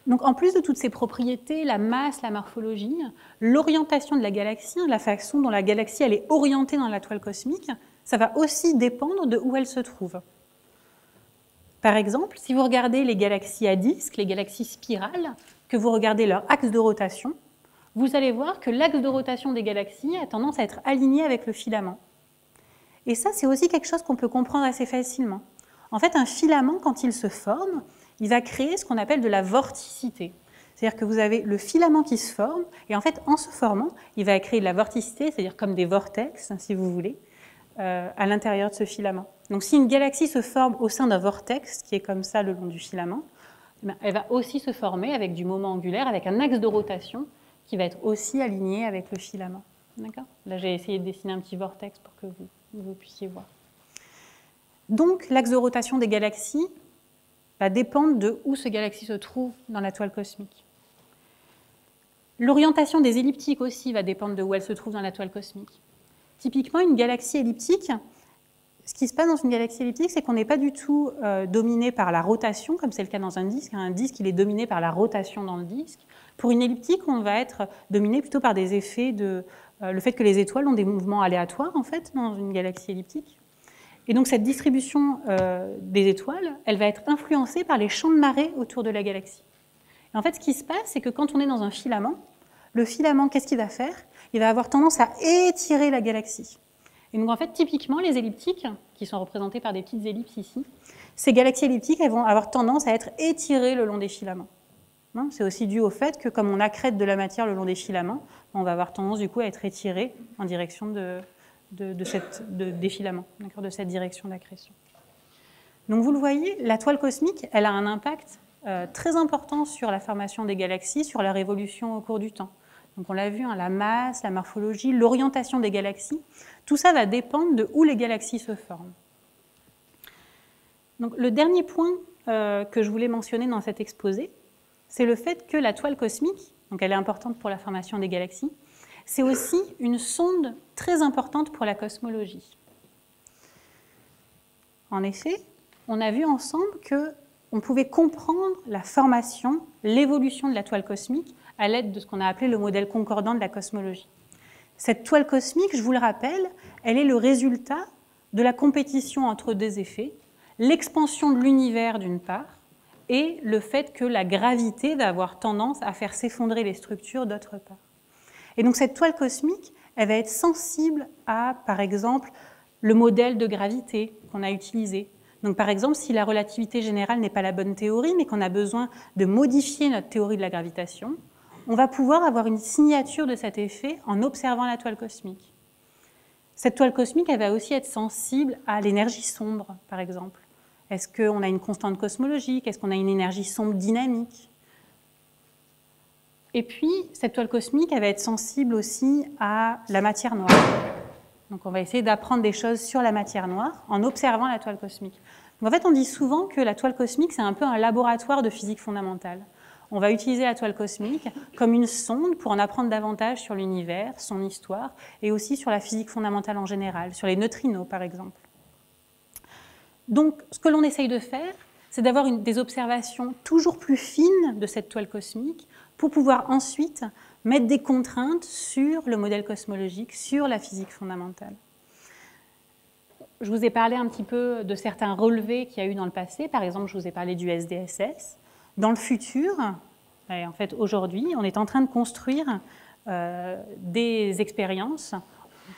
Donc, en plus de toutes ces propriétés, la masse, la morphologie, l'orientation de la galaxie, la façon dont la galaxie elle est orientée dans la toile cosmique, ça va aussi dépendre de où elle se trouve. Par exemple, si vous regardez les galaxies à disque, les galaxies spirales, que vous regardez leur axe de rotation, vous allez voir que l'axe de rotation des galaxies a tendance à être aligné avec le filament. Et ça, c'est aussi quelque chose qu'on peut comprendre assez facilement. En fait, un filament, quand il se forme, il va créer ce qu'on appelle de la vorticité. C'est-à-dire que vous avez le filament qui se forme, et en fait, en se formant, il va créer de la vorticité, c'est-à-dire comme des vortex, si vous voulez, à l'intérieur de ce filament. Donc, si une galaxie se forme au sein d'un vortex, qui est comme ça le long du filament, elle va aussi se former avec du moment angulaire, avec un axe de rotation qui va être aussi aligné avec le filament. D'accord ? Là, j'ai essayé de dessiner un petit vortex pour que vous puissiez voir. Donc, l'axe de rotation des galaxies va dépendre de où ce galaxie se trouve dans la toile cosmique. L'orientation des elliptiques aussi va dépendre de où elle se trouve dans la toile cosmique. Typiquement, une galaxie elliptique, ce qui se passe dans une galaxie elliptique, c'est qu'on n'est pas du tout dominé par la rotation, comme c'est le cas dans un disque. Un disque, il est dominé par la rotation dans le disque. Pour une elliptique, on va être dominé plutôt par des effets de le fait que les étoiles ont des mouvements aléatoires, en fait, dans une galaxie elliptique. Et donc cette distribution des étoiles, elle va être influencée par les champs de marée autour de la galaxie. Et en fait, ce qui se passe, c'est que quand on est dans un filament, le filament, qu'est-ce qu'il va faire ? Il va avoir tendance à étirer la galaxie. Et donc en fait, typiquement, les elliptiques, qui sont représentées par des petites ellipses ici, ces galaxies elliptiques, elles vont avoir tendance à être étirées le long des filaments. C'est aussi dû au fait que comme on accrète de la matière le long des filaments, on va avoir tendance du coup à être étiré en direction des filaments, de cette direction d'accrétion. Donc vous le voyez, la toile cosmique, elle a un impact très important sur la formation des galaxies, sur leur évolution au cours du temps. Donc on l'a vu, la masse, la morphologie, l'orientation des galaxies, tout ça va dépendre de où les galaxies se forment. Donc le dernier point que je voulais mentionner dans cet exposé, c'est le fait que la toile cosmique, donc elle est importante pour la formation des galaxies, c'est aussi une sonde très importante pour la cosmologie. En effet, on a vu ensemble qu'on pouvait comprendre la formation, l'évolution de la toile cosmique à l'aide de ce qu'on a appelé le modèle concordant de la cosmologie. Cette toile cosmique, je vous le rappelle, elle est le résultat de la compétition entre deux effets, l'expansion de l'univers d'une part, et le fait que la gravité va avoir tendance à faire s'effondrer les structures d'autre part. Et donc cette toile cosmique, elle va être sensible à, par exemple, le modèle de gravité qu'on a utilisé. Donc par exemple, si la relativité générale n'est pas la bonne théorie, mais qu'on a besoin de modifier notre théorie de la gravitation, on va pouvoir avoir une signature de cet effet en observant la toile cosmique. Cette toile cosmique, elle va aussi être sensible à l'énergie sombre, par exemple. Est-ce qu'on a une constante cosmologique ? Est-ce qu'on a une énergie sombre dynamique ? Et puis, cette toile cosmique, elle va être sensible aussi à la matière noire. Donc, on va essayer d'apprendre des choses sur la matière noire en observant la toile cosmique. Donc, en fait, on dit souvent que la toile cosmique, c'est un peu un laboratoire de physique fondamentale. On va utiliser la toile cosmique comme une sonde pour en apprendre davantage sur l'univers, son histoire, et aussi sur la physique fondamentale en général, sur les neutrinos, par exemple. Donc, ce que l'on essaye de faire, c'est d'avoir des observations toujours plus fines de cette toile cosmique pour pouvoir ensuite mettre des contraintes sur le modèle cosmologique, sur la physique fondamentale. Je vous ai parlé un petit peu de certains relevés qu'il y a eu dans le passé. Par exemple, je vous ai parlé du SDSS. Dans le futur, et en fait aujourd'hui, on est en train de construire des expériences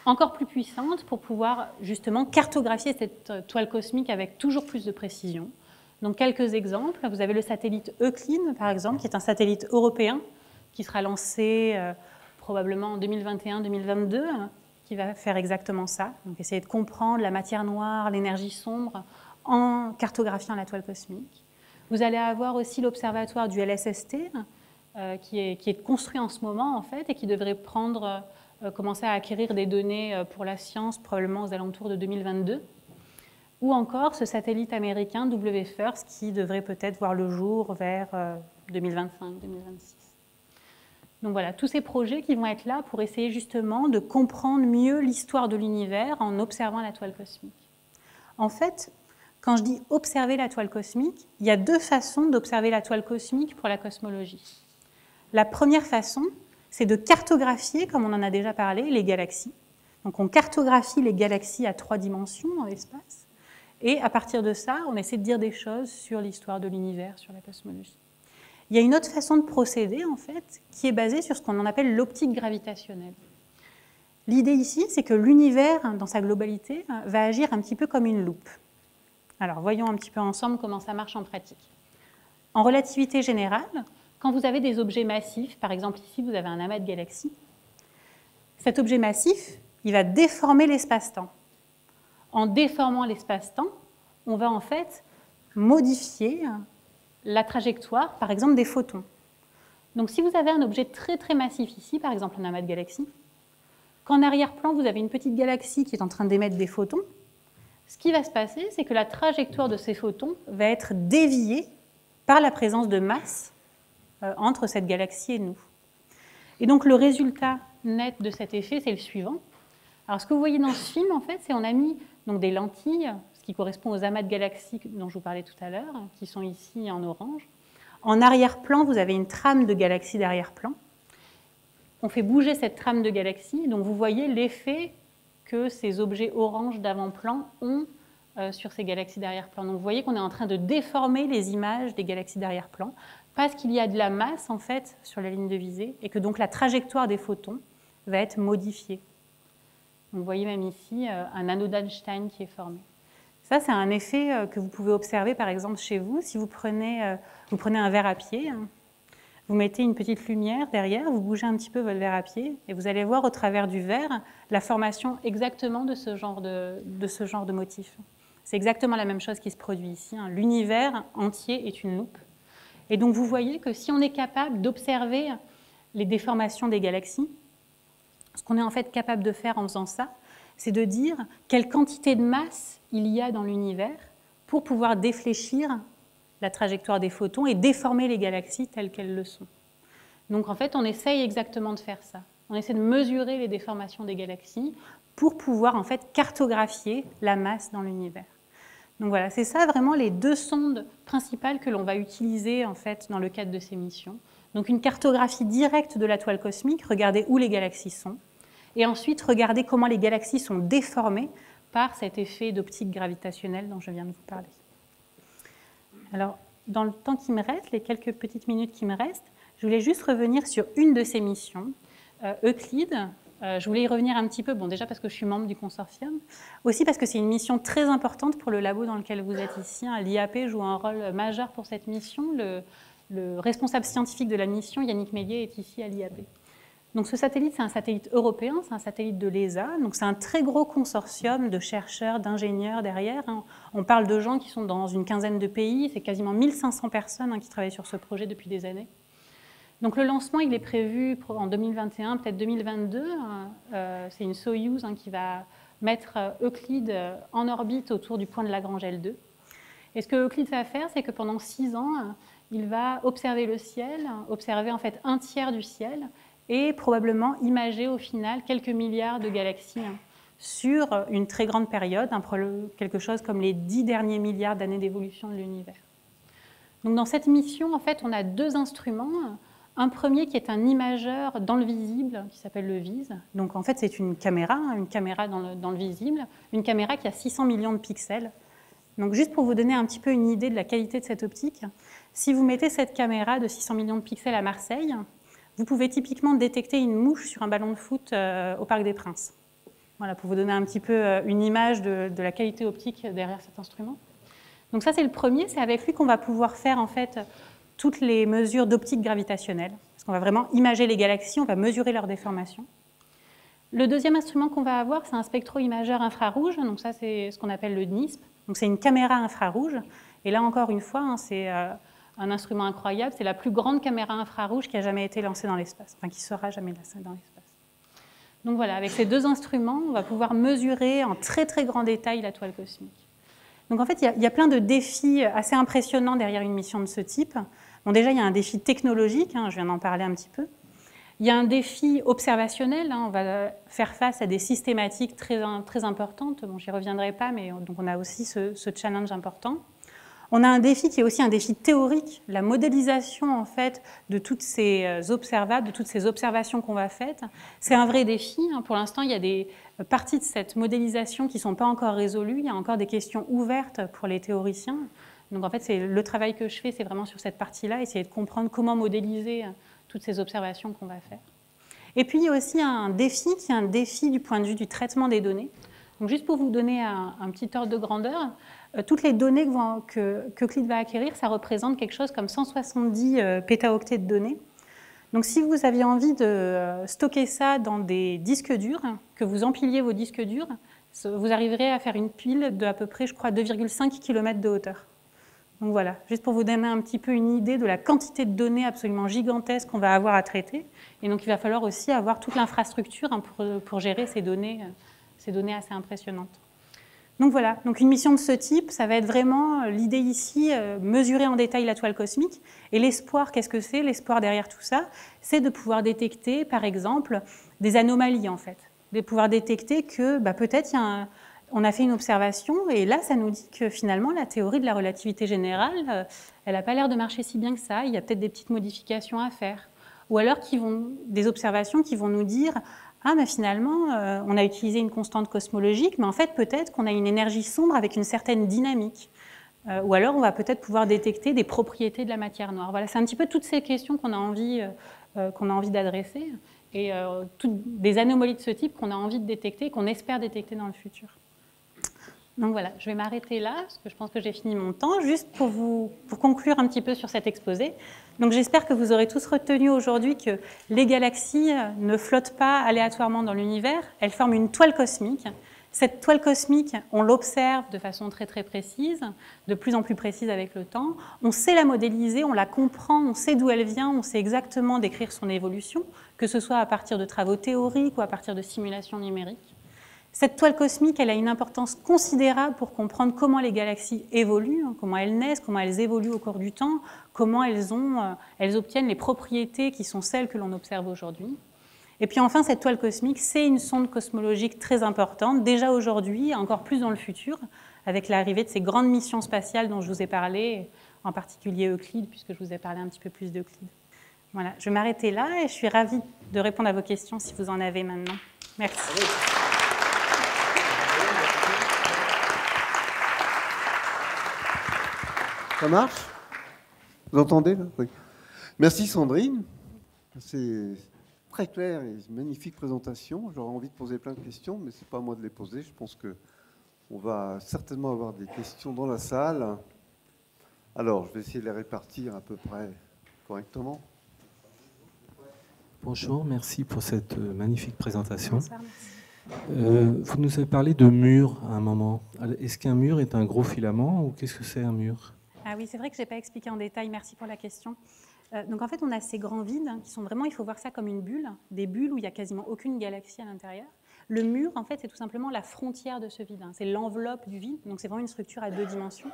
encore plus puissantes pour pouvoir justement cartographier cette toile cosmique avec toujours plus de précision. Donc quelques exemples. Vous avez le satellite Euclid, par exemple, qui est un satellite européen qui sera lancé probablement en 2021-2022, qui va faire exactement ça. Donc essayer de comprendre la matière noire, l'énergie sombre, en cartographiant la toile cosmique. Vous allez avoir aussi l'observatoire du LSST, qui est construit en ce moment, en fait, et qui devrait commencer à acquérir des données pour la science, probablement aux alentours de 2022. Ou encore ce satellite américain WFIRST, qui devrait peut-être voir le jour vers 2025-2026. Donc voilà, tous ces projets qui vont être là pour essayer justement de comprendre mieux l'histoire de l'univers en observant la toile cosmique. En fait, quand je dis observer la toile cosmique, il y a deux façons d'observer la toile cosmique pour la cosmologie. La première façon, c'est de cartographier, comme on en a déjà parlé, les galaxies. Donc on cartographie les galaxies à 3 dimensions dans l'espace, et à partir de ça, on essaie de dire des choses sur l'histoire de l'univers, sur la cosmologie. Il y a une autre façon de procéder, en fait, qui est basée sur ce qu'on appelle l'optique gravitationnelle. L'idée ici, c'est que l'univers, dans sa globalité, va agir un petit peu comme une loupe. Alors, voyons un petit peu ensemble comment ça marche en pratique. En relativité générale, quand vous avez des objets massifs, par exemple ici, vous avez un amas de galaxies, cet objet massif, il va déformer l'espace-temps. En déformant l'espace-temps, on va en fait modifier la trajectoire, par exemple, des photons. Donc si vous avez un objet très très massif ici, par exemple un amas de galaxies, qu'en arrière-plan vous avez une petite galaxie qui est en train d'émettre des photons, ce qui va se passer, c'est que la trajectoire de ces photons va être déviée par la présence de masse entre cette galaxie et nous. Et donc le résultat net de cet effet, c'est le suivant. Alors ce que vous voyez dans ce film, en fait, c'est qu'on a mis donc, des lentilles, ce qui correspond aux amas de galaxies dont je vous parlais tout à l'heure, qui sont ici en orange. En arrière-plan, vous avez une trame de galaxies d'arrière-plan. On fait bouger cette trame de galaxies, donc vous voyez l'effet que ces objets orange d'avant-plan ont sur ces galaxies d'arrière-plan. Donc vous voyez qu'on est en train de déformer les images des galaxies d'arrière-plan parce qu'il y a de la masse en fait sur la ligne de visée et que donc la trajectoire des photons va être modifiée. Donc, vous voyez même ici un anneau d'Einstein qui est formé. Ça, c'est un effet que vous pouvez observer par exemple chez vous. Si vous prenez un verre à pied, vous mettez une petite lumière derrière, vous bougez un petit peu votre verre à pied et vous allez voir au travers du verre la formation exactement de ce genre de motif. C'est exactement la même chose qui se produit ici. L'univers entier est une loupe. Et donc vous voyez que si on est capable d'observer les déformations des galaxies, ce qu'on est en fait capable de faire en faisant ça, c'est de dire quelle quantité de masse il y a dans l'univers pour pouvoir défléchir la trajectoire des photons et déformer les galaxies telles qu'elles le sont. Donc en fait, on essaye exactement de faire ça. On essaie de mesurer les déformations des galaxies pour pouvoir en fait cartographier la masse dans l'univers. Donc voilà, c'est ça vraiment les deux sondes principales que l'on va utiliser en fait dans le cadre de ces missions. Donc une cartographie directe de la toile cosmique, regarder où les galaxies sont, et ensuite regarder comment les galaxies sont déformées par cet effet d'optique gravitationnelle dont je viens de vous parler. Alors, dans le temps qui me reste, les quelques petites minutes qui me restent, je voulais juste revenir sur une de ces missions, Euclid. Je voulais y revenir un petit peu, bon, déjà parce que je suis membre du consortium, aussi parce que c'est une mission très importante pour le labo dans lequel vous êtes ici. L'IAP joue un rôle majeur pour cette mission. Le responsable scientifique de la mission, Yannick Mélier, est ici à l'IAP. Donc ce satellite, c'est un satellite européen, c'est un satellite de l'ESA. Donc c'est un très gros consortium de chercheurs, d'ingénieurs derrière. On parle de gens qui sont dans une quinzaine de pays. C'est quasiment 1500 personnes qui travaillent sur ce projet depuis des années. Donc le lancement, il est prévu en 2021, peut-être 2022. C'est une Soyouz qui va mettre Euclid en orbite autour du point de Lagrange L2. Et ce que Euclid va faire, c'est que pendant 6 ans, il va observer le ciel, observer en fait un tiers du ciel, et probablement imager au final quelques milliards de galaxies sur une très grande période, quelque chose comme les 10 derniers milliards d'années d'évolution de l'univers. Donc dans cette mission, en fait, on a deux instruments. Un premier qui est un imageur dans le visible, qui s'appelle le VIS. Donc en fait, c'est une caméra dans le visible, une caméra qui a 600 millions de pixels. Donc juste pour vous donner un petit peu une idée de la qualité de cette optique, si vous mettez cette caméra de 600 millions de pixels à Marseille, vous pouvez typiquement détecter une mouche sur un ballon de foot au Parc des Princes. Voilà, pour vous donner un petit peu une image de la qualité optique derrière cet instrument. Donc ça, c'est le premier. C'est avec lui qu'on va pouvoir faire en fait toutes les mesures d'optique gravitationnelle. Parce qu'on va vraiment imager les galaxies, on va mesurer leur déformation. Le deuxième instrument qu'on va avoir, c'est un spectro-imageur infrarouge. Donc ça, c'est ce qu'on appelle le NISP. Donc c'est une caméra infrarouge. Et là, encore une fois, c'est un instrument incroyable. C'est la plus grande caméra infrarouge qui a jamais été lancée dans l'espace, enfin qui sera jamais lancée dans l'espace. Donc voilà, avec ces deux instruments, on va pouvoir mesurer en très très grand détail la toile cosmique. Donc en fait, il y a plein de défis assez impressionnants derrière une mission de ce type. Bon, déjà, il y a un défi technologique, je viens d'en parler un petit peu. Il y a un défi observationnel, on va faire face à des systématiques très importantes. Bon, j'y reviendrai pas, mais donc on a aussi ce challenge important. On a un défi qui est aussi un défi théorique, la modélisation en fait de toutes ces observables, de toutes ces observations qu'on va faire. C'est un vrai défi. Pour l'instant, il y a des parties de cette modélisation qui ne sont pas encore résolues. Il y a encore des questions ouvertes pour les théoriciens. Donc en fait, le travail que je fais, c'est vraiment sur cette partie-là, essayer de comprendre comment modéliser toutes ces observations qu'on va faire. Et puis il y a aussi un défi qui est un défi du point de vue du traitement des données. Donc juste pour vous donner un petit ordre de grandeur, toutes les données que Euclid va acquérir, ça représente quelque chose comme 170 pétaoctets de données. Donc si vous aviez envie de stocker ça dans des disques durs, que vous empiliez vos disques durs, vous arriverez à faire une pile de à peu près, je crois, 2,5 km de hauteur. Donc voilà, juste pour vous donner un petit peu une idée de la quantité de données absolument gigantesque qu'on va avoir à traiter. Et donc il va falloir aussi avoir toute l'infrastructure pour gérer ces données assez impressionnantes. Donc voilà, donc une mission de ce type, ça va être vraiment l'idée ici, mesurer en détail la toile cosmique. Et l'espoir, qu'est-ce que c'est? L'espoir derrière tout ça, c'est de pouvoir détecter, par exemple, des anomalies en fait. De pouvoir détecter que peut-être on a fait une observation et là, ça nous dit que finalement, la théorie de la relativité générale, elle n'a pas l'air de marcher si bien que ça. Il y a peut-être des petites modifications à faire. Ou alors des observations qui vont nous dire « Ah, mais finalement, on a utilisé une constante cosmologique, mais en fait, peut-être qu'on a une énergie sombre avec une certaine dynamique. » Ou alors, on va peut-être pouvoir détecter des propriétés de la matière noire. Voilà, c'est un petit peu toutes ces questions qu'on a envie d'adresser et des anomalies de ce type qu'on a envie de détecter, qu'on espère détecter dans le futur. Donc voilà, je vais m'arrêter là, parce que je pense que j'ai fini mon temps, juste pour conclure un petit peu sur cet exposé. Donc j'espère que vous aurez tous retenu aujourd'hui que les galaxies ne flottent pas aléatoirement dans l'univers, elles forment une toile cosmique. Cette toile cosmique, on l'observe de façon très très précise, de plus en plus précise avec le temps. On sait la modéliser, on la comprend, on sait d'où elle vient, on sait exactement décrire son évolution, que ce soit à partir de travaux théoriques ou à partir de simulations numériques. Cette toile cosmique, elle a une importance considérable pour comprendre comment les galaxies évoluent, comment elles naissent, comment elles évoluent au cours du temps, comment elles obtiennent les propriétés qui sont celles que l'on observe aujourd'hui. Et puis enfin, cette toile cosmique, c'est une sonde cosmologique très importante, déjà aujourd'hui, encore plus dans le futur, avec l'arrivée de ces grandes missions spatiales dont je vous ai parlé, en particulier Euclide, puisque je vous ai parlé un petit peu plus d'Euclide. Voilà, je vais m'arrêter là et je suis ravie de répondre à vos questions si vous en avez maintenant. Merci. Ça marche? Vous entendez là? Oui. Merci Sandrine. C'est très clair et une magnifique présentation. J'aurais envie de poser plein de questions, mais ce n'est pas à moi de les poser. Je pense qu'on va certainement avoir des questions dans la salle. Alors, je vais essayer de les répartir à peu près correctement. Bonjour, merci pour cette magnifique présentation. Vous nous avez parlé de mur à un moment. Est-ce qu'un mur est un gros filament ou qu'est-ce que c'est un mur? Ah oui, c'est vrai que je n'ai pas expliqué en détail, merci pour la question. Donc en fait, on a ces grands vides qui sont vraiment, il faut voir ça comme une bulle, des bulles où il n'y a quasiment aucune galaxie à l'intérieur. Le mur, en fait, c'est tout simplement la frontière de ce vide, c'est l'enveloppe du vide, donc c'est vraiment une structure à 2 dimensions.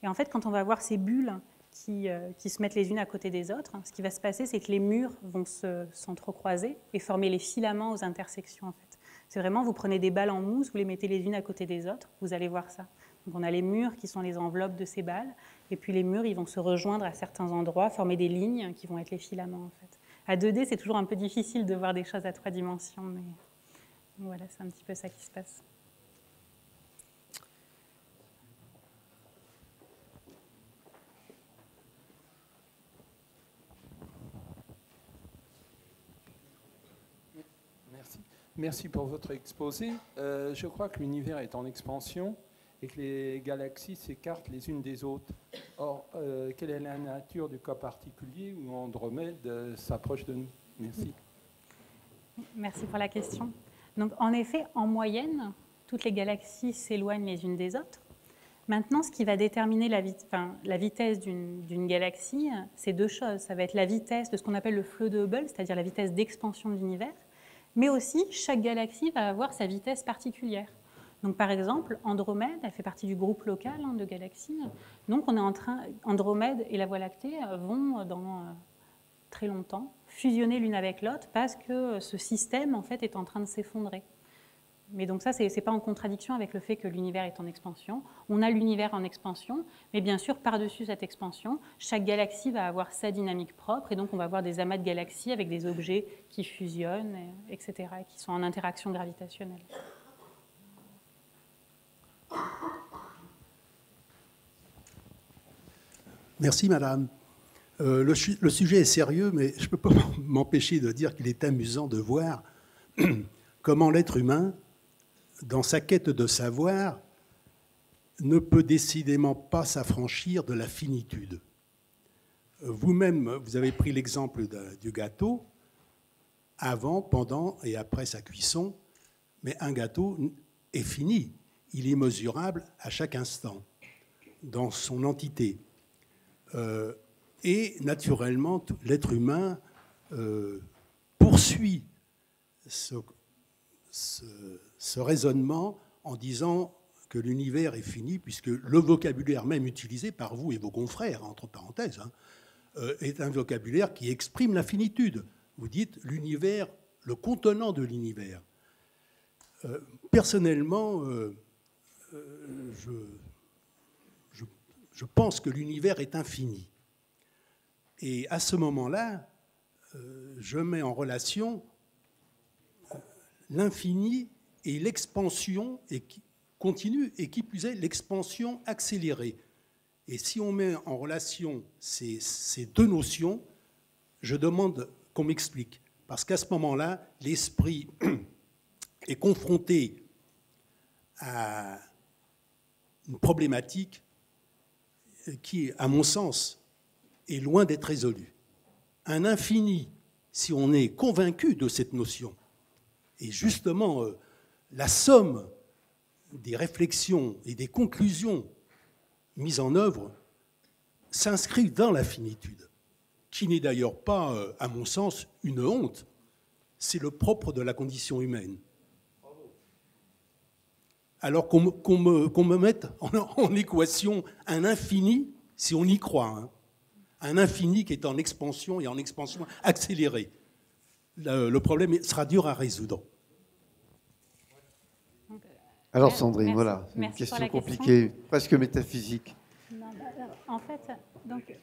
Et en fait, quand on va voir ces bulles qui se mettent les unes à côté des autres, ce qui va se passer, c'est que les murs vont s'entrecroiser et former les filaments aux intersections, en fait. C'est vraiment, vous prenez des balles en mousse, vous les mettez les unes à côté des autres, vous allez voir ça. Donc on a les murs qui sont les enveloppes de ces balles, et puis les murs, ils vont se rejoindre à certains endroits, former des lignes qui vont être les filaments, en fait. À 2D, c'est toujours un peu difficile de voir des choses à 3 dimensions, mais voilà, c'est un petit peu ça qui se passe. Merci pour votre exposé. Je crois que l'univers est en expansion et que les galaxies s'écartent les unes des autres. Or, quelle est la nature du cas particulier où Andromède s'approche de nous? Merci. Merci pour la question. Donc, en effet, en moyenne, toutes les galaxies s'éloignent les unes des autres. Maintenant, ce qui va déterminer la vitesse d'une galaxie, c'est 2 choses. Ça va être la vitesse de ce qu'on appelle le flot de Hubble, c'est-à-dire la vitesse d'expansion de l'univers, mais aussi chaque galaxie va avoir sa vitesse particulière. Donc, par exemple, Andromède, elle fait partie du groupe local de galaxies. Donc, Andromède et la Voie lactée vont, dans très longtemps, fusionner l'une avec l'autre parce que ce système, en fait, est en train de s'effondrer. Mais donc ça, ce n'est pas en contradiction avec le fait que l'univers est en expansion. On a l'univers en expansion, mais bien sûr, par-dessus cette expansion, chaque galaxie va avoir sa dynamique propre, et donc on va avoir des amas de galaxies avec des objets qui fusionnent, etc., et qui sont en interaction gravitationnelle. Merci, madame. Le sujet est sérieux, mais je ne peux pas m'empêcher de dire qu'il est amusant de voir comment l'être humain, dans sa quête de savoir, ne peut décidément pas s'affranchir de la finitude. Vous-même, vous avez pris l'exemple du gâteau, avant, pendant et après sa cuisson, mais un gâteau est fini, il est mesurable à chaque instant, dans son entité. Et naturellement, l'être humain poursuit ce raisonnement en disant que l'univers est fini, puisque le vocabulaire même utilisé par vous et vos confrères, entre parenthèses, est un vocabulaire qui exprime la finitude. Vous dites l'univers, le contenant de l'univers. Personnellement, je pense que l'univers est infini. Et à ce moment-là, je mets en relation l'infini et l'expansion continue, et qui plus est, l'expansion accélérée. Et si on met en relation ces 2 notions, je demande qu'on m'explique. Parce qu'à ce moment-là, l'esprit est confronté à une problématique qui, à mon sens, est loin d'être résolue. Un infini, si on est convaincu de cette notion, et justement la somme des réflexions et des conclusions mises en œuvre s'inscrit dans la finitude, qui n'est d'ailleurs pas, à mon sens, une honte. C'est le propre de la condition humaine. Alors qu'on me mette en équation un infini, si on y croit, un infini qui est en expansion et en expansion accélérée. Le problème sera dur à résoudre. Alors Sandrine, voilà, c'est une question compliquée, presque métaphysique. Non, en fait, donc,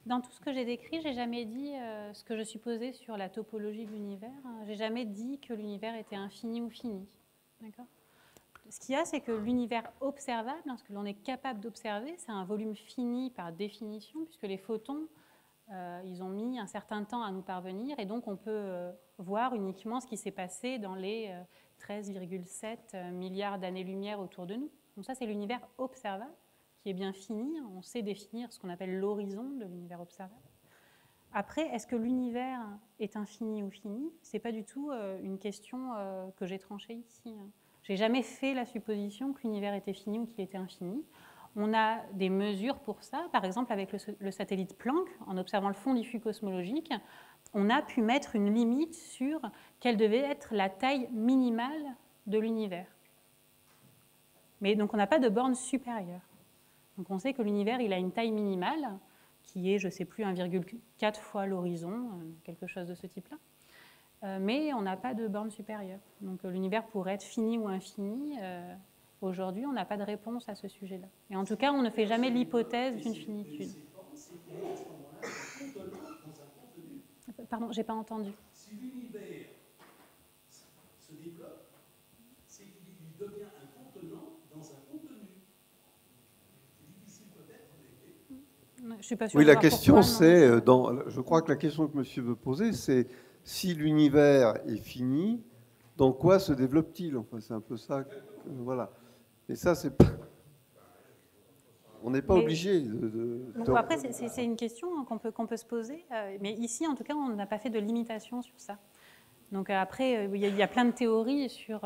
dans tout ce que j'ai décrit, je n'ai jamais dit ce que je supposais sur la topologie de l'univers. Je n'ai jamais dit que l'univers était infini ou fini. D'accord ? Ce qu'il y a, c'est que l'univers observable, ce que l'on est capable d'observer, c'est un volume fini par définition, puisque les photons, ils ont mis un certain temps à nous parvenir, et donc on peut voir uniquement ce qui s'est passé dans les 13,7 milliards d'années-lumière autour de nous. Donc ça, c'est l'univers observable, qui est bien fini. On sait définir ce qu'on appelle l'horizon de l'univers observable. Après, est-ce que l'univers est infini ou fini? Ce n'est pas du tout une question que j'ai tranchée ici. Je n'ai jamais fait la supposition que l'univers était fini ou qu'il était infini. On a des mesures pour ça. Par exemple, avec le satellite Planck, en observant le fond diffus cosmologique, on a pu mettre une limite sur quelle devait être la taille minimale de l'univers. Mais donc, on n'a pas de borne supérieure. Donc, on sait que l'univers, il a une taille minimale qui est, je ne sais plus, 1,4 fois l'horizon, quelque chose de ce type-là. Mais on n'a pas de borne supérieure. Donc l'univers pourrait être fini ou infini, Aujourd'hui, on n'a pas de réponse à ce sujet-là. Et en tout cas, on ne fait jamais l'hypothèse d'une finitude. Pardon, j'ai pas entendu. Si l'univers se développe, c'est qu'il devient un contenant dans un contenu. C'est difficile peut-être, mais... Je suis pas sûre Oui, de la voir question pourquoi, c'est, je crois que la question que monsieur veut poser, c'est si l'univers est fini, dans quoi se développe-t-il? Enfin, c'est un peu ça. Voilà. Et ça, c'est pas. On n'est pas obligé de. Donc, après, c'est une question qu'on peut se poser. Mais ici, en tout cas, on n'a pas fait de limitation sur ça. Donc après, il y a plein de théories sur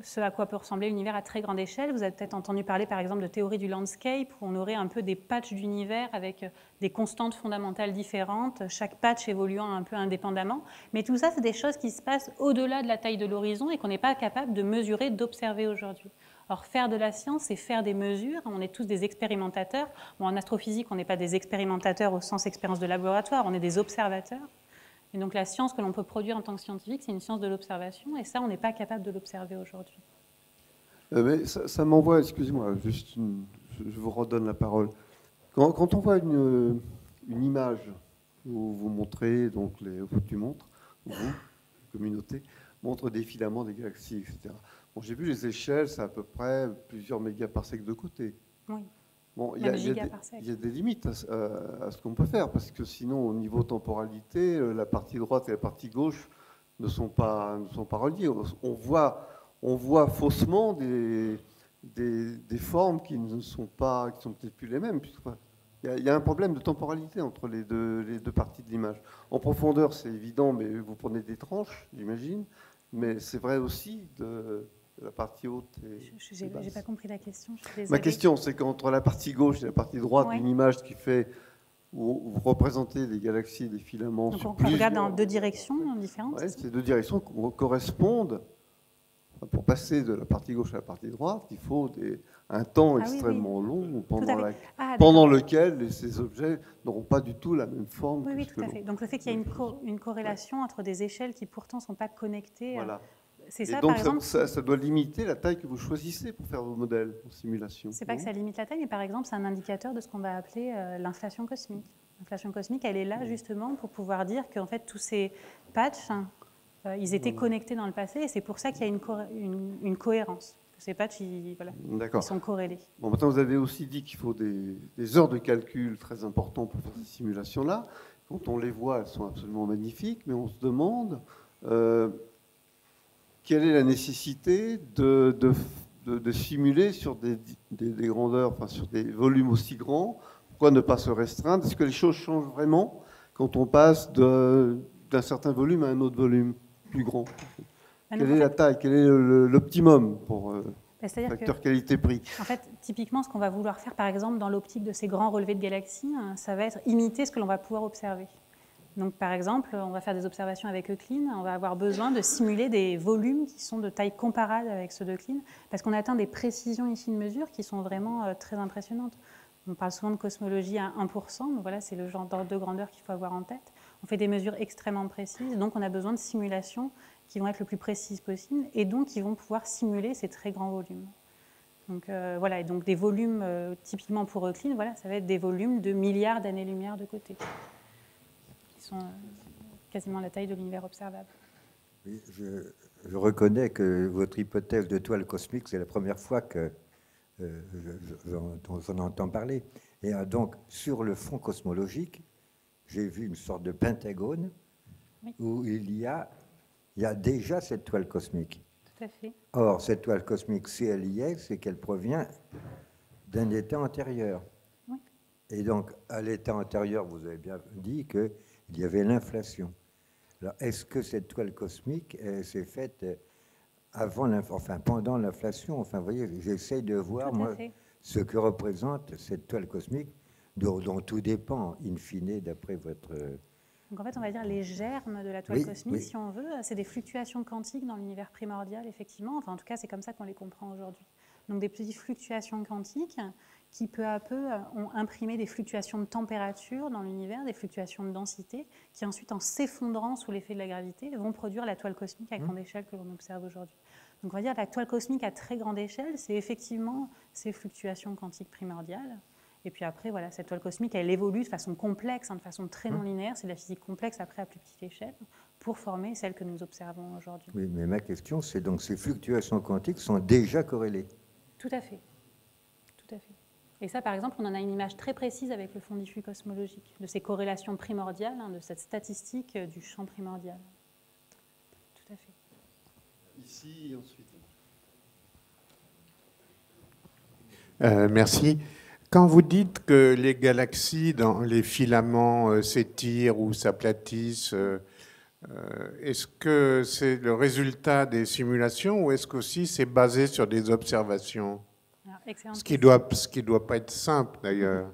ce à quoi peut ressembler l'univers à très grande échelle. Vous avez peut-être entendu parler, par exemple, de théorie du landscape, où on aurait un peu des patchs d'univers avec des constantes fondamentales différentes, chaque patch évoluant un peu indépendamment. Mais tout ça, c'est des choses qui se passent au-delà de la taille de l'horizon et qu'on n'est pas capable de mesurer, d'observer aujourd'hui. Or, faire de la science, c'est faire des mesures. On est tous des expérimentateurs. Bon, en astrophysique, on n'est pas des expérimentateurs au sens expérience de laboratoire, on est des observateurs. Et donc la science que l'on peut produire en tant que scientifique, c'est une science de l'observation, et ça, on n'est pas capable de l'observer aujourd'hui. Mais ça m'envoie, excusez-moi, juste je vous redonne la parole. Quand on voit une image où vous montrez, donc tu montres, vous, la communauté, montre des filaments, des galaxies, etc. Bon, j'ai vu les échelles, c'est à peu près plusieurs mégaparsecs de côté. Oui. Bon, il y a des limites à ce qu'on peut faire, parce que sinon, au niveau temporalité, la partie droite et la partie gauche ne sont pas reliées. On voit faussement des formes qui ne sont pas, qui sont peut-être plus les mêmes. Il y a un problème de temporalité entre les deux parties de l'image. En profondeur, c'est évident, mais vous prenez des tranches, j'imagine. Mais c'est vrai aussi de la partie haute et Je n'ai pas compris la question. Ma question, c'est qu'entre la partie gauche et la partie droite d'une image qui fait où vous représentez des galaxies, des filaments. Donc on regarde dans deux directions différentes. Ouais, ces deux directions correspondent. Pour passer de la partie gauche à la partie droite, il faut un temps extrêmement long pendant lequel ces objets n'auront pas du tout la même forme. Oui, tout à fait. Donc le fait qu'il y ait une corrélation entre des échelles qui pourtant ne sont pas connectées. Voilà. C'est ça, et donc, par exemple, ça doit limiter la taille que vous choisissez pour faire vos modèles en simulation. C'est pas que ça limite la taille, mais par exemple, c'est un indicateur de ce qu'on va appeler l'inflation cosmique. L'inflation cosmique, elle est là justement pour pouvoir dire qu'en fait, tous ces patchs, ils étaient connectés dans le passé, et c'est pour ça qu'il y a une cohérence. Ces patchs, ils sont corrélés. Bon, maintenant, vous avez aussi dit qu'il faut des heures de calcul très importantes pour faire ces simulations-là. Quand on les voit, elles sont absolument magnifiques, mais on se demande... quelle est la nécessité de simuler sur des grandeurs, enfin sur des volumes aussi grands? Pourquoi ne pas se restreindre? Est-ce que les choses changent vraiment quand on passe d'un certain volume à un autre volume plus grand? Quelle est la taille? Quel est l'optimum pour facteur qualité-prix? En fait, typiquement, ce qu'on va vouloir faire, par exemple, dans l'optique de ces grands relevés de galaxies, ça va être imiter ce que l'on va pouvoir observer. Donc, par exemple, on va faire des observations avec Euclid, on va avoir besoin de simuler des volumes qui sont de taille comparable avec ceux d'Euclid, parce qu'on atteint des précisions ici de mesure qui sont vraiment très impressionnantes. On parle souvent de cosmologie à 1%, donc voilà, c'est le genre d'ordre de grandeur qu'il faut avoir en tête. On fait des mesures extrêmement précises, donc on a besoin de simulations qui vont être le plus précises possible, et donc qui vont pouvoir simuler ces très grands volumes. Donc voilà, et donc des volumes, typiquement pour Euclid, voilà, ça va être des volumes de milliards d'années-lumière de côté, sont quasiment la taille de l'univers observable. Oui, je reconnais que votre hypothèse de toile cosmique, c'est la première fois que j'en entends parler. Et donc, sur le fond cosmologique, j'ai vu une sorte de pentagone où il y a déjà cette toile cosmique. Tout à fait. Or, cette toile cosmique, si elle y est, c'est qu'elle provient d'un état antérieur. Oui. Et donc, à l'état antérieur, vous avez bien dit que il y avait l'inflation. Alors, est-ce que cette toile cosmique s'est faite pendant l'inflation? Enfin, vous voyez, j'essaie de voir, moi, ce que représente cette toile cosmique, dont tout dépend, in fine, d'après votre... Donc, en fait, on va dire les germes de la toile cosmique, si on veut, c'est des fluctuations quantiques dans l'univers primordial, effectivement. Enfin, en tout cas, c'est comme ça qu'on les comprend aujourd'hui. Donc, des petites fluctuations quantiques qui, peu à peu, ont imprimé des fluctuations de température dans l'univers, des fluctuations de densité, qui ensuite, en s'effondrant sous l'effet de la gravité, vont produire la toile cosmique à grande échelle que l'on observe aujourd'hui. Donc on va dire que la toile cosmique à très grande échelle, c'est effectivement ces fluctuations quantiques primordiales. Et puis après, voilà, cette toile cosmique, elle évolue de façon complexe, de façon très non linéaire, c'est de la physique complexe après à plus petite échelle, pour former celle que nous observons aujourd'hui. Oui, mais ma question, c'est donc ces fluctuations quantiques sont déjà corrélées. Tout à fait. Tout à fait. Et ça, par exemple, on en a une image très précise avec le fond diffus cosmologique, de ces corrélations primordiales, de cette statistique du champ primordial. Tout à fait. Ici et ensuite. Merci. Quand vous dites que les galaxies dans les filaments s'étirent ou s'aplatissent, est-ce que c'est le résultat des simulations ou est-ce qu'aussi c'est basé sur des observations? Ce qui doit pas être simple d'ailleurs.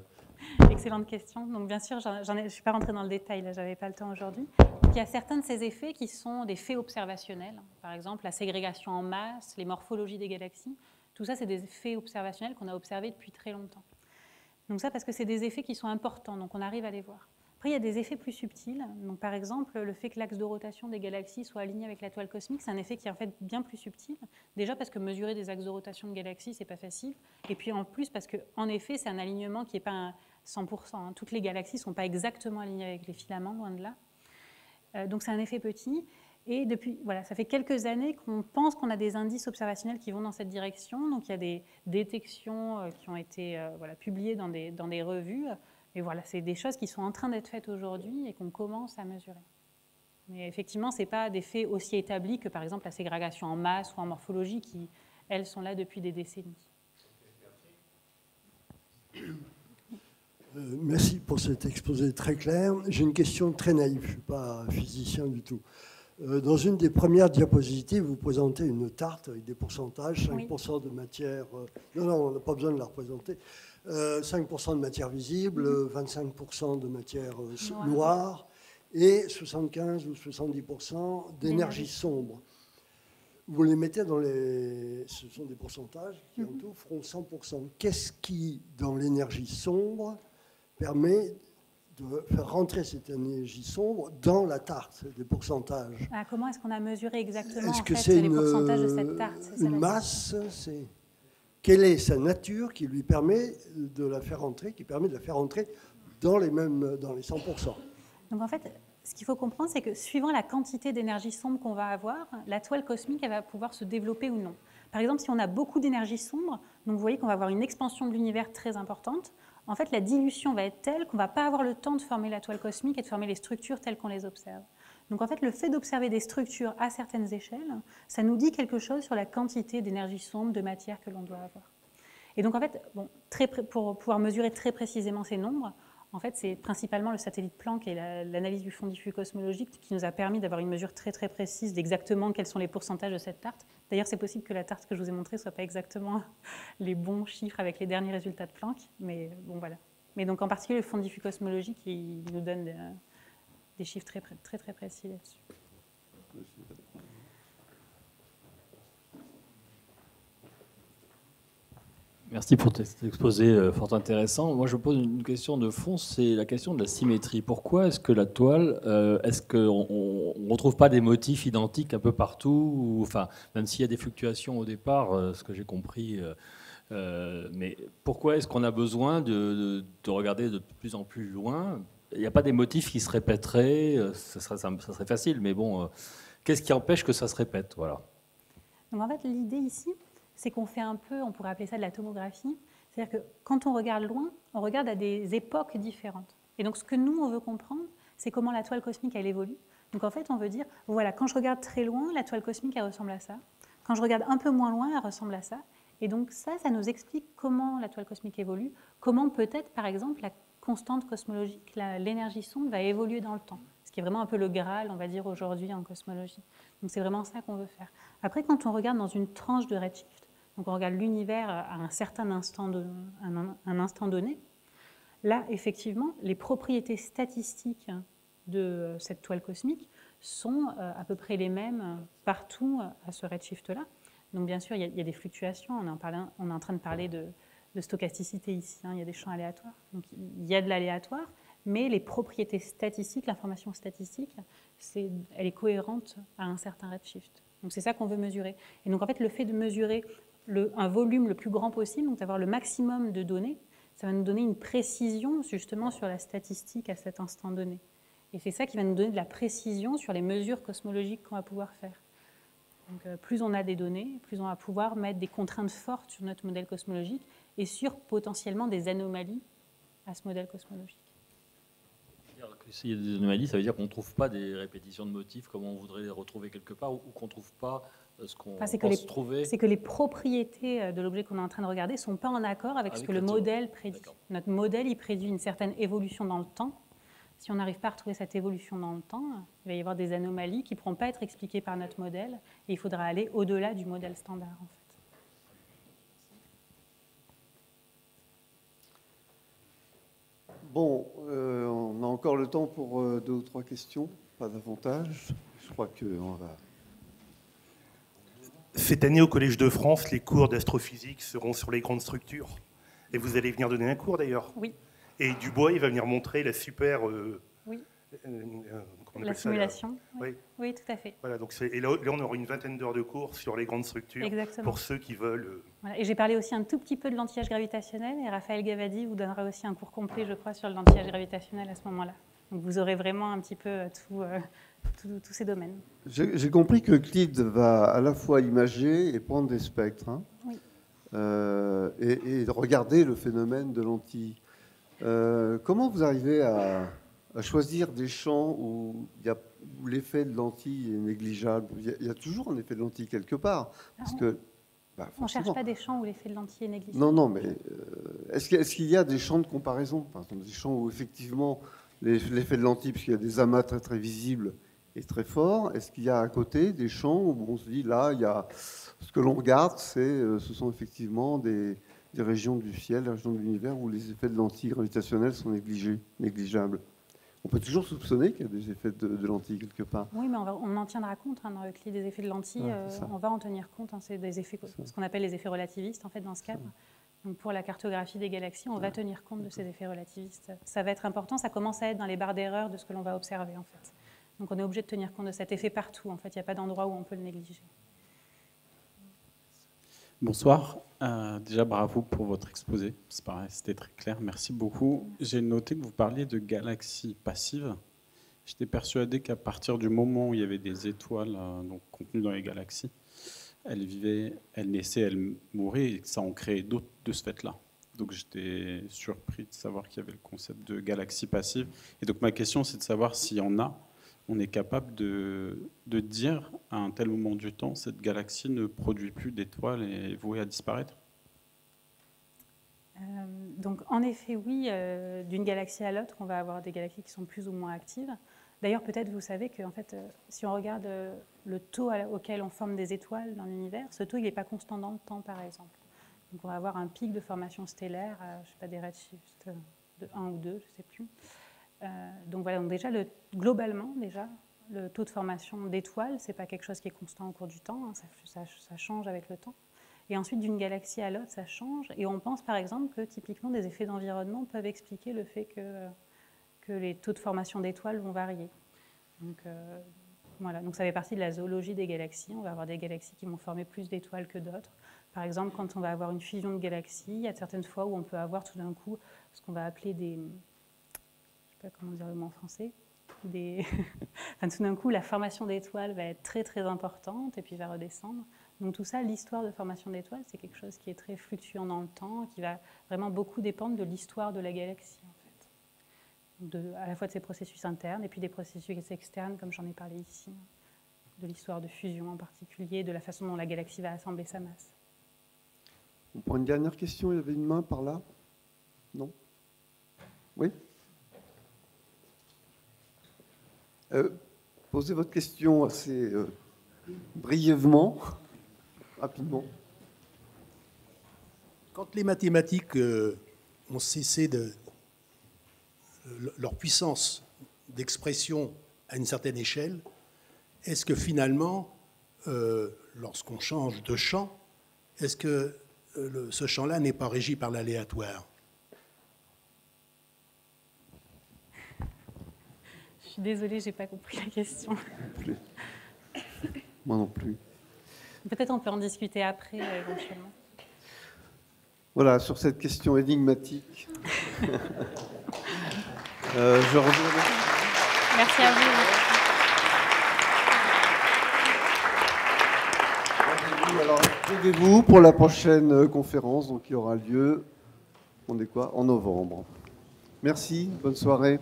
Excellente question. Donc bien sûr, je ne suis pas rentrée dans le détail, là, je n'avais pas le temps aujourd'hui. Il y a certains de ces effets qui sont des faits observationnels. Par exemple, la ségrégation en masse, les morphologies des galaxies. Tout ça, c'est des faits observationnels qu'on a observés depuis très longtemps. Donc ça, parce que c'est des effets qui sont importants, donc on arrive à les voir. Après, il y a des effets plus subtils. Donc, par exemple, le fait que l'axe de rotation des galaxies soit aligné avec la toile cosmique, c'est un effet qui est en fait bien plus subtil. Déjà parce que mesurer des axes de rotation de galaxies, c'est pas facile. Et puis en plus parce qu'en effet, c'est un alignement qui n'est pas 100%. Hein. Toutes les galaxies ne sont pas exactement alignées avec les filaments, loin de là. Donc c'est un effet petit. Et depuis, voilà, ça fait quelques années qu'on pense qu'on a des indices observationnels qui vont dans cette direction. Donc il y a des détections qui ont été publiées dans des revues. Et voilà, c'est des choses qui sont en train d'être faites aujourd'hui et qu'on commence à mesurer. Mais effectivement, ce n'est pas des faits aussi établis que, par exemple, la ségrégation en masse ou en morphologie qui, elles, sont là depuis des décennies. Merci pour cet exposé très clair. J'ai une question très naïve, je ne suis pas physicien du tout. Dans une des premières diapositives, vous présentez une tarte avec des pourcentages, 5% de matière... non, on n'a pas besoin de la représenter. 5% de matière visible, 25% de matière noire et 75 ou 70% d'énergie sombre. Vous les mettez dans les... Ce sont des pourcentages qui en tout feront 100%. Qu'est-ce qui, dans l'énergie sombre, permet de faire rentrer cette énergie sombre dans la tarte, des pourcentages? Comment est-ce qu'on a mesuré exactement est-ce que c'est les pourcentages de cette tarte? Une masse, quelle est sa nature qui lui permet de la faire rentrer, qui permet de la faire rentrer dans les 100%? Donc en fait, ce qu'il faut comprendre, c'est que suivant la quantité d'énergie sombre qu'on va avoir, la toile cosmique elle va pouvoir se développer ou non. Par exemple, si on a beaucoup d'énergie sombre, donc vous voyez qu'on va avoir une expansion de l'univers très importante, en fait la dilution va être telle qu'on ne va pas avoir le temps de former la toile cosmique et de former les structures telles qu'on les observe. Donc en fait, le fait d'observer des structures à certaines échelles, ça nous dit quelque chose sur la quantité d'énergie sombre, de matière que l'on doit avoir. Et donc en fait, pour pouvoir mesurer très précisément ces nombres, en fait, c'est principalement le satellite Planck et l'analyse du fond diffus cosmologique qui nous a permis d'avoir une mesure très précise d'exactement quels sont les pourcentages de cette tarte. D'ailleurs, c'est possible que la tarte que je vous ai montrée ne soit pas exactement les bons chiffres avec les derniers résultats de Planck, mais bon voilà. Mais donc en particulier le fond diffus cosmologique, il nous donne des chiffres très précis là-dessus. Merci pour cet exposé fort intéressant. Moi, je pose une question de fond, c'est la question de la symétrie. Pourquoi est-ce que la toile, est-ce qu'on ne retrouve pas des motifs identiques un peu partout, ou, enfin, même s'il y a des fluctuations au départ, ce que j'ai compris, mais pourquoi est-ce qu'on a besoin de regarder de plus en plus loin? Il n'y a pas des motifs qui se répéteraient, ça serait facile, mais bon, qu'est-ce qui empêche que ça se répète? Voilà. Donc en fait, l'idée ici, c'est qu'on fait un peu, on pourrait appeler ça de la tomographie, c'est-à-dire que quand on regarde loin, on regarde à des époques différentes. Et donc ce que nous, on veut comprendre, c'est comment la toile cosmique, elle évolue. Donc en fait, on veut dire, voilà, quand je regarde très loin, la toile cosmique, elle ressemble à ça. Quand je regarde un peu moins loin, elle ressemble à ça. Et donc ça nous explique comment la toile cosmique évolue, comment peut-être, par exemple, la constante cosmologique, l'énergie sombre, va évoluer dans le temps. Ce qui est vraiment un peu le Graal, on va dire, aujourd'hui en cosmologie. Donc c'est vraiment ça qu'on veut faire. Après, quand on regarde dans une tranche de redshift, donc on regarde l'univers à un certain instant, un instant donné, là, effectivement, les propriétés statistiques de cette toile cosmique sont à peu près les mêmes partout à ce redshift-là. Donc bien sûr, il y a des fluctuations, on est en train de parler de stochasticité ici, hein, il y a des champs aléatoires, donc il y a de l'aléatoire, mais les propriétés statistiques, l'information statistique, elle est cohérente à un certain redshift. Donc c'est ça qu'on veut mesurer. Et donc en fait, le fait de mesurer un volume le plus grand possible, donc d'avoir le maximum de données, ça va nous donner une précision justement sur la statistique à cet instant donné. Et c'est ça qui va nous donner de la précision sur les mesures cosmologiques qu'on va pouvoir faire. Donc plus on a des données, plus on va pouvoir mettre des contraintes fortes sur notre modèle cosmologique et sur potentiellement des anomalies à ce modèle cosmologique. S'il y a des anomalies, ça veut dire qu'on ne trouve pas des répétitions de motifs comme on voudrait les retrouver quelque part, ou qu'on ne trouve pas ce qu'on pense trouver. C'est que les propriétés de l'objet qu'on est en train de regarder ne sont pas en accord avec ce que le modèle prédit. Notre modèle, il prédit une certaine évolution dans le temps. Si on n'arrive pas à retrouver cette évolution dans le temps, il va y avoir des anomalies qui ne pourront pas être expliquées par notre modèle, et il faudra aller au-delà du modèle standard, en fait. Bon, on a encore le temps pour 2 ou 3 questions, pas davantage. Je crois qu'on va... Cette année, au Collège de France, les cours d'astrophysique seront sur les grandes structures. Et vous allez venir donner un cours, d'ailleurs. Oui. Et Dubois, il va venir montrer la super... oui. La simulation. Oui. Oui, tout à fait. Voilà, donc et là, on aura une vingtaine d'heures de cours sur les grandes structures. Exactement. Pour ceux qui veulent... Voilà. Et j'ai parlé aussi un tout petit peu de l'anti-âge gravitationnel, et Raphaël Gavadi vous donnera aussi un cours complet, je crois, sur l'anti-âge gravitationnel à ce moment-là. Donc vous aurez vraiment un petit peu tous ces domaines. J'ai compris que Euclide va à la fois imager et prendre des spectres, hein, oui. Et regarder le phénomène de lentille. Comment vous arrivez à choisir des champs où l'effet de lentille est négligeable? Il y a toujours un effet de lentille quelque part. Parce que, on ne cherche pas des champs où l'effet de lentille est négligeable. Non, mais est-ce qu'il y a des champs de comparaison? Par exemple, des champs où effectivement l'effet de lentille, puisqu'il y a des amas très très visibles et très forts, est-ce qu'il y a à côté des champs où on se dit, là, il y a, ce que l'on regarde, ce sont effectivement des régions du ciel, des régions de l'univers où les effets de lentille gravitationnelle sont négligeables? On peut toujours soupçonner qu'il y a des effets de lentilles quelque part. Oui, mais on en tiendra compte hein, dans Euclide, des effets de lentilles. On va en tenir compte. Hein, c'est des effets, ce qu'on appelle les effets relativistes, en fait, dans ce cadre. Donc, pour la cartographie des galaxies, on va tenir compte de ces effets relativistes. Ça va être important. Ça commence à être dans les barres d'erreur de ce que l'on va observer, en fait. Donc, on est obligé de tenir compte de cet effet partout. En fait, il n'y a pas d'endroit où on peut le négliger. Bonsoir. Déjà, bravo pour votre exposé. C'est pareil, c'était très clair. Merci beaucoup. J'ai noté que vous parliez de galaxies passives. J'étais persuadé qu'à partir du moment où il y avait des étoiles donc, contenues dans les galaxies, elles vivaient, elles naissaient, elles mouraient, et que ça en créait d'autres de ce fait-là. Donc j'étais surpris de savoir qu'il y avait le concept de galaxies passives. Et donc ma question, c'est de savoir s'il y en a, on est capable de dire à un tel moment du temps, cette galaxie ne produit plus d'étoiles et est vouée à disparaître? Donc en effet, oui, d'une galaxie à l'autre, on va avoir des galaxies qui sont plus ou moins actives. D'ailleurs, peut-être vous savez que en fait, si on regarde le taux auquel on forme des étoiles dans l'univers, ce taux il n'est pas constant dans le temps, par exemple. Donc on va avoir un pic de formation stellaire à, je sais pas, des redshifts de 1 ou 2, je ne sais plus. Donc voilà, donc déjà, globalement, déjà, le taux de formation d'étoiles, ce n'est pas quelque chose qui est constant au cours du temps, hein, ça change avec le temps. Et ensuite, d'une galaxie à l'autre, ça change. Et on pense, par exemple, que typiquement, des effets d'environnement peuvent expliquer le fait que les taux de formation d'étoiles vont varier. Donc, voilà. Donc ça fait partie de la zoologie des galaxies. On va avoir des galaxies qui vont former plus d'étoiles que d'autres. Par exemple, quand on va avoir une fusion de galaxies, il y a certaines fois où on peut avoir tout d'un coup ce qu'on va appeler des... Je ne sais pas comment dire le mot en français. Enfin, tout d'un coup, la formation d'étoiles va être très, très importante et puis va redescendre. Donc tout ça, l'histoire de formation d'étoiles, c'est quelque chose qui est très fluctuant dans le temps, qui va vraiment beaucoup dépendre de l'histoire de la galaxie, en fait. À la fois de ses processus internes et puis des processus externes, comme j'en ai parlé ici, de l'histoire de fusion en particulier, de la façon dont la galaxie va assembler sa masse. On prend une dernière question, il y avait une main par là? Non? Oui? Posez votre question assez brièvement, rapidement. Quand les mathématiques ont cessé leur puissance d'expression à une certaine échelle, est-ce que finalement, lorsqu'on change de champ, est-ce que ce champ-là n'est pas régi par l'aléatoire? Je suis désolée, je n'ai pas compris la question. Moi non plus. Peut-être on peut en discuter après, éventuellement. Voilà, sur cette question énigmatique. Je reviens. Merci à vous. Alors, inscrivez-vous pour la prochaine conférence, donc qui aura lieu, on est quoi, en novembre. Merci, bonne soirée.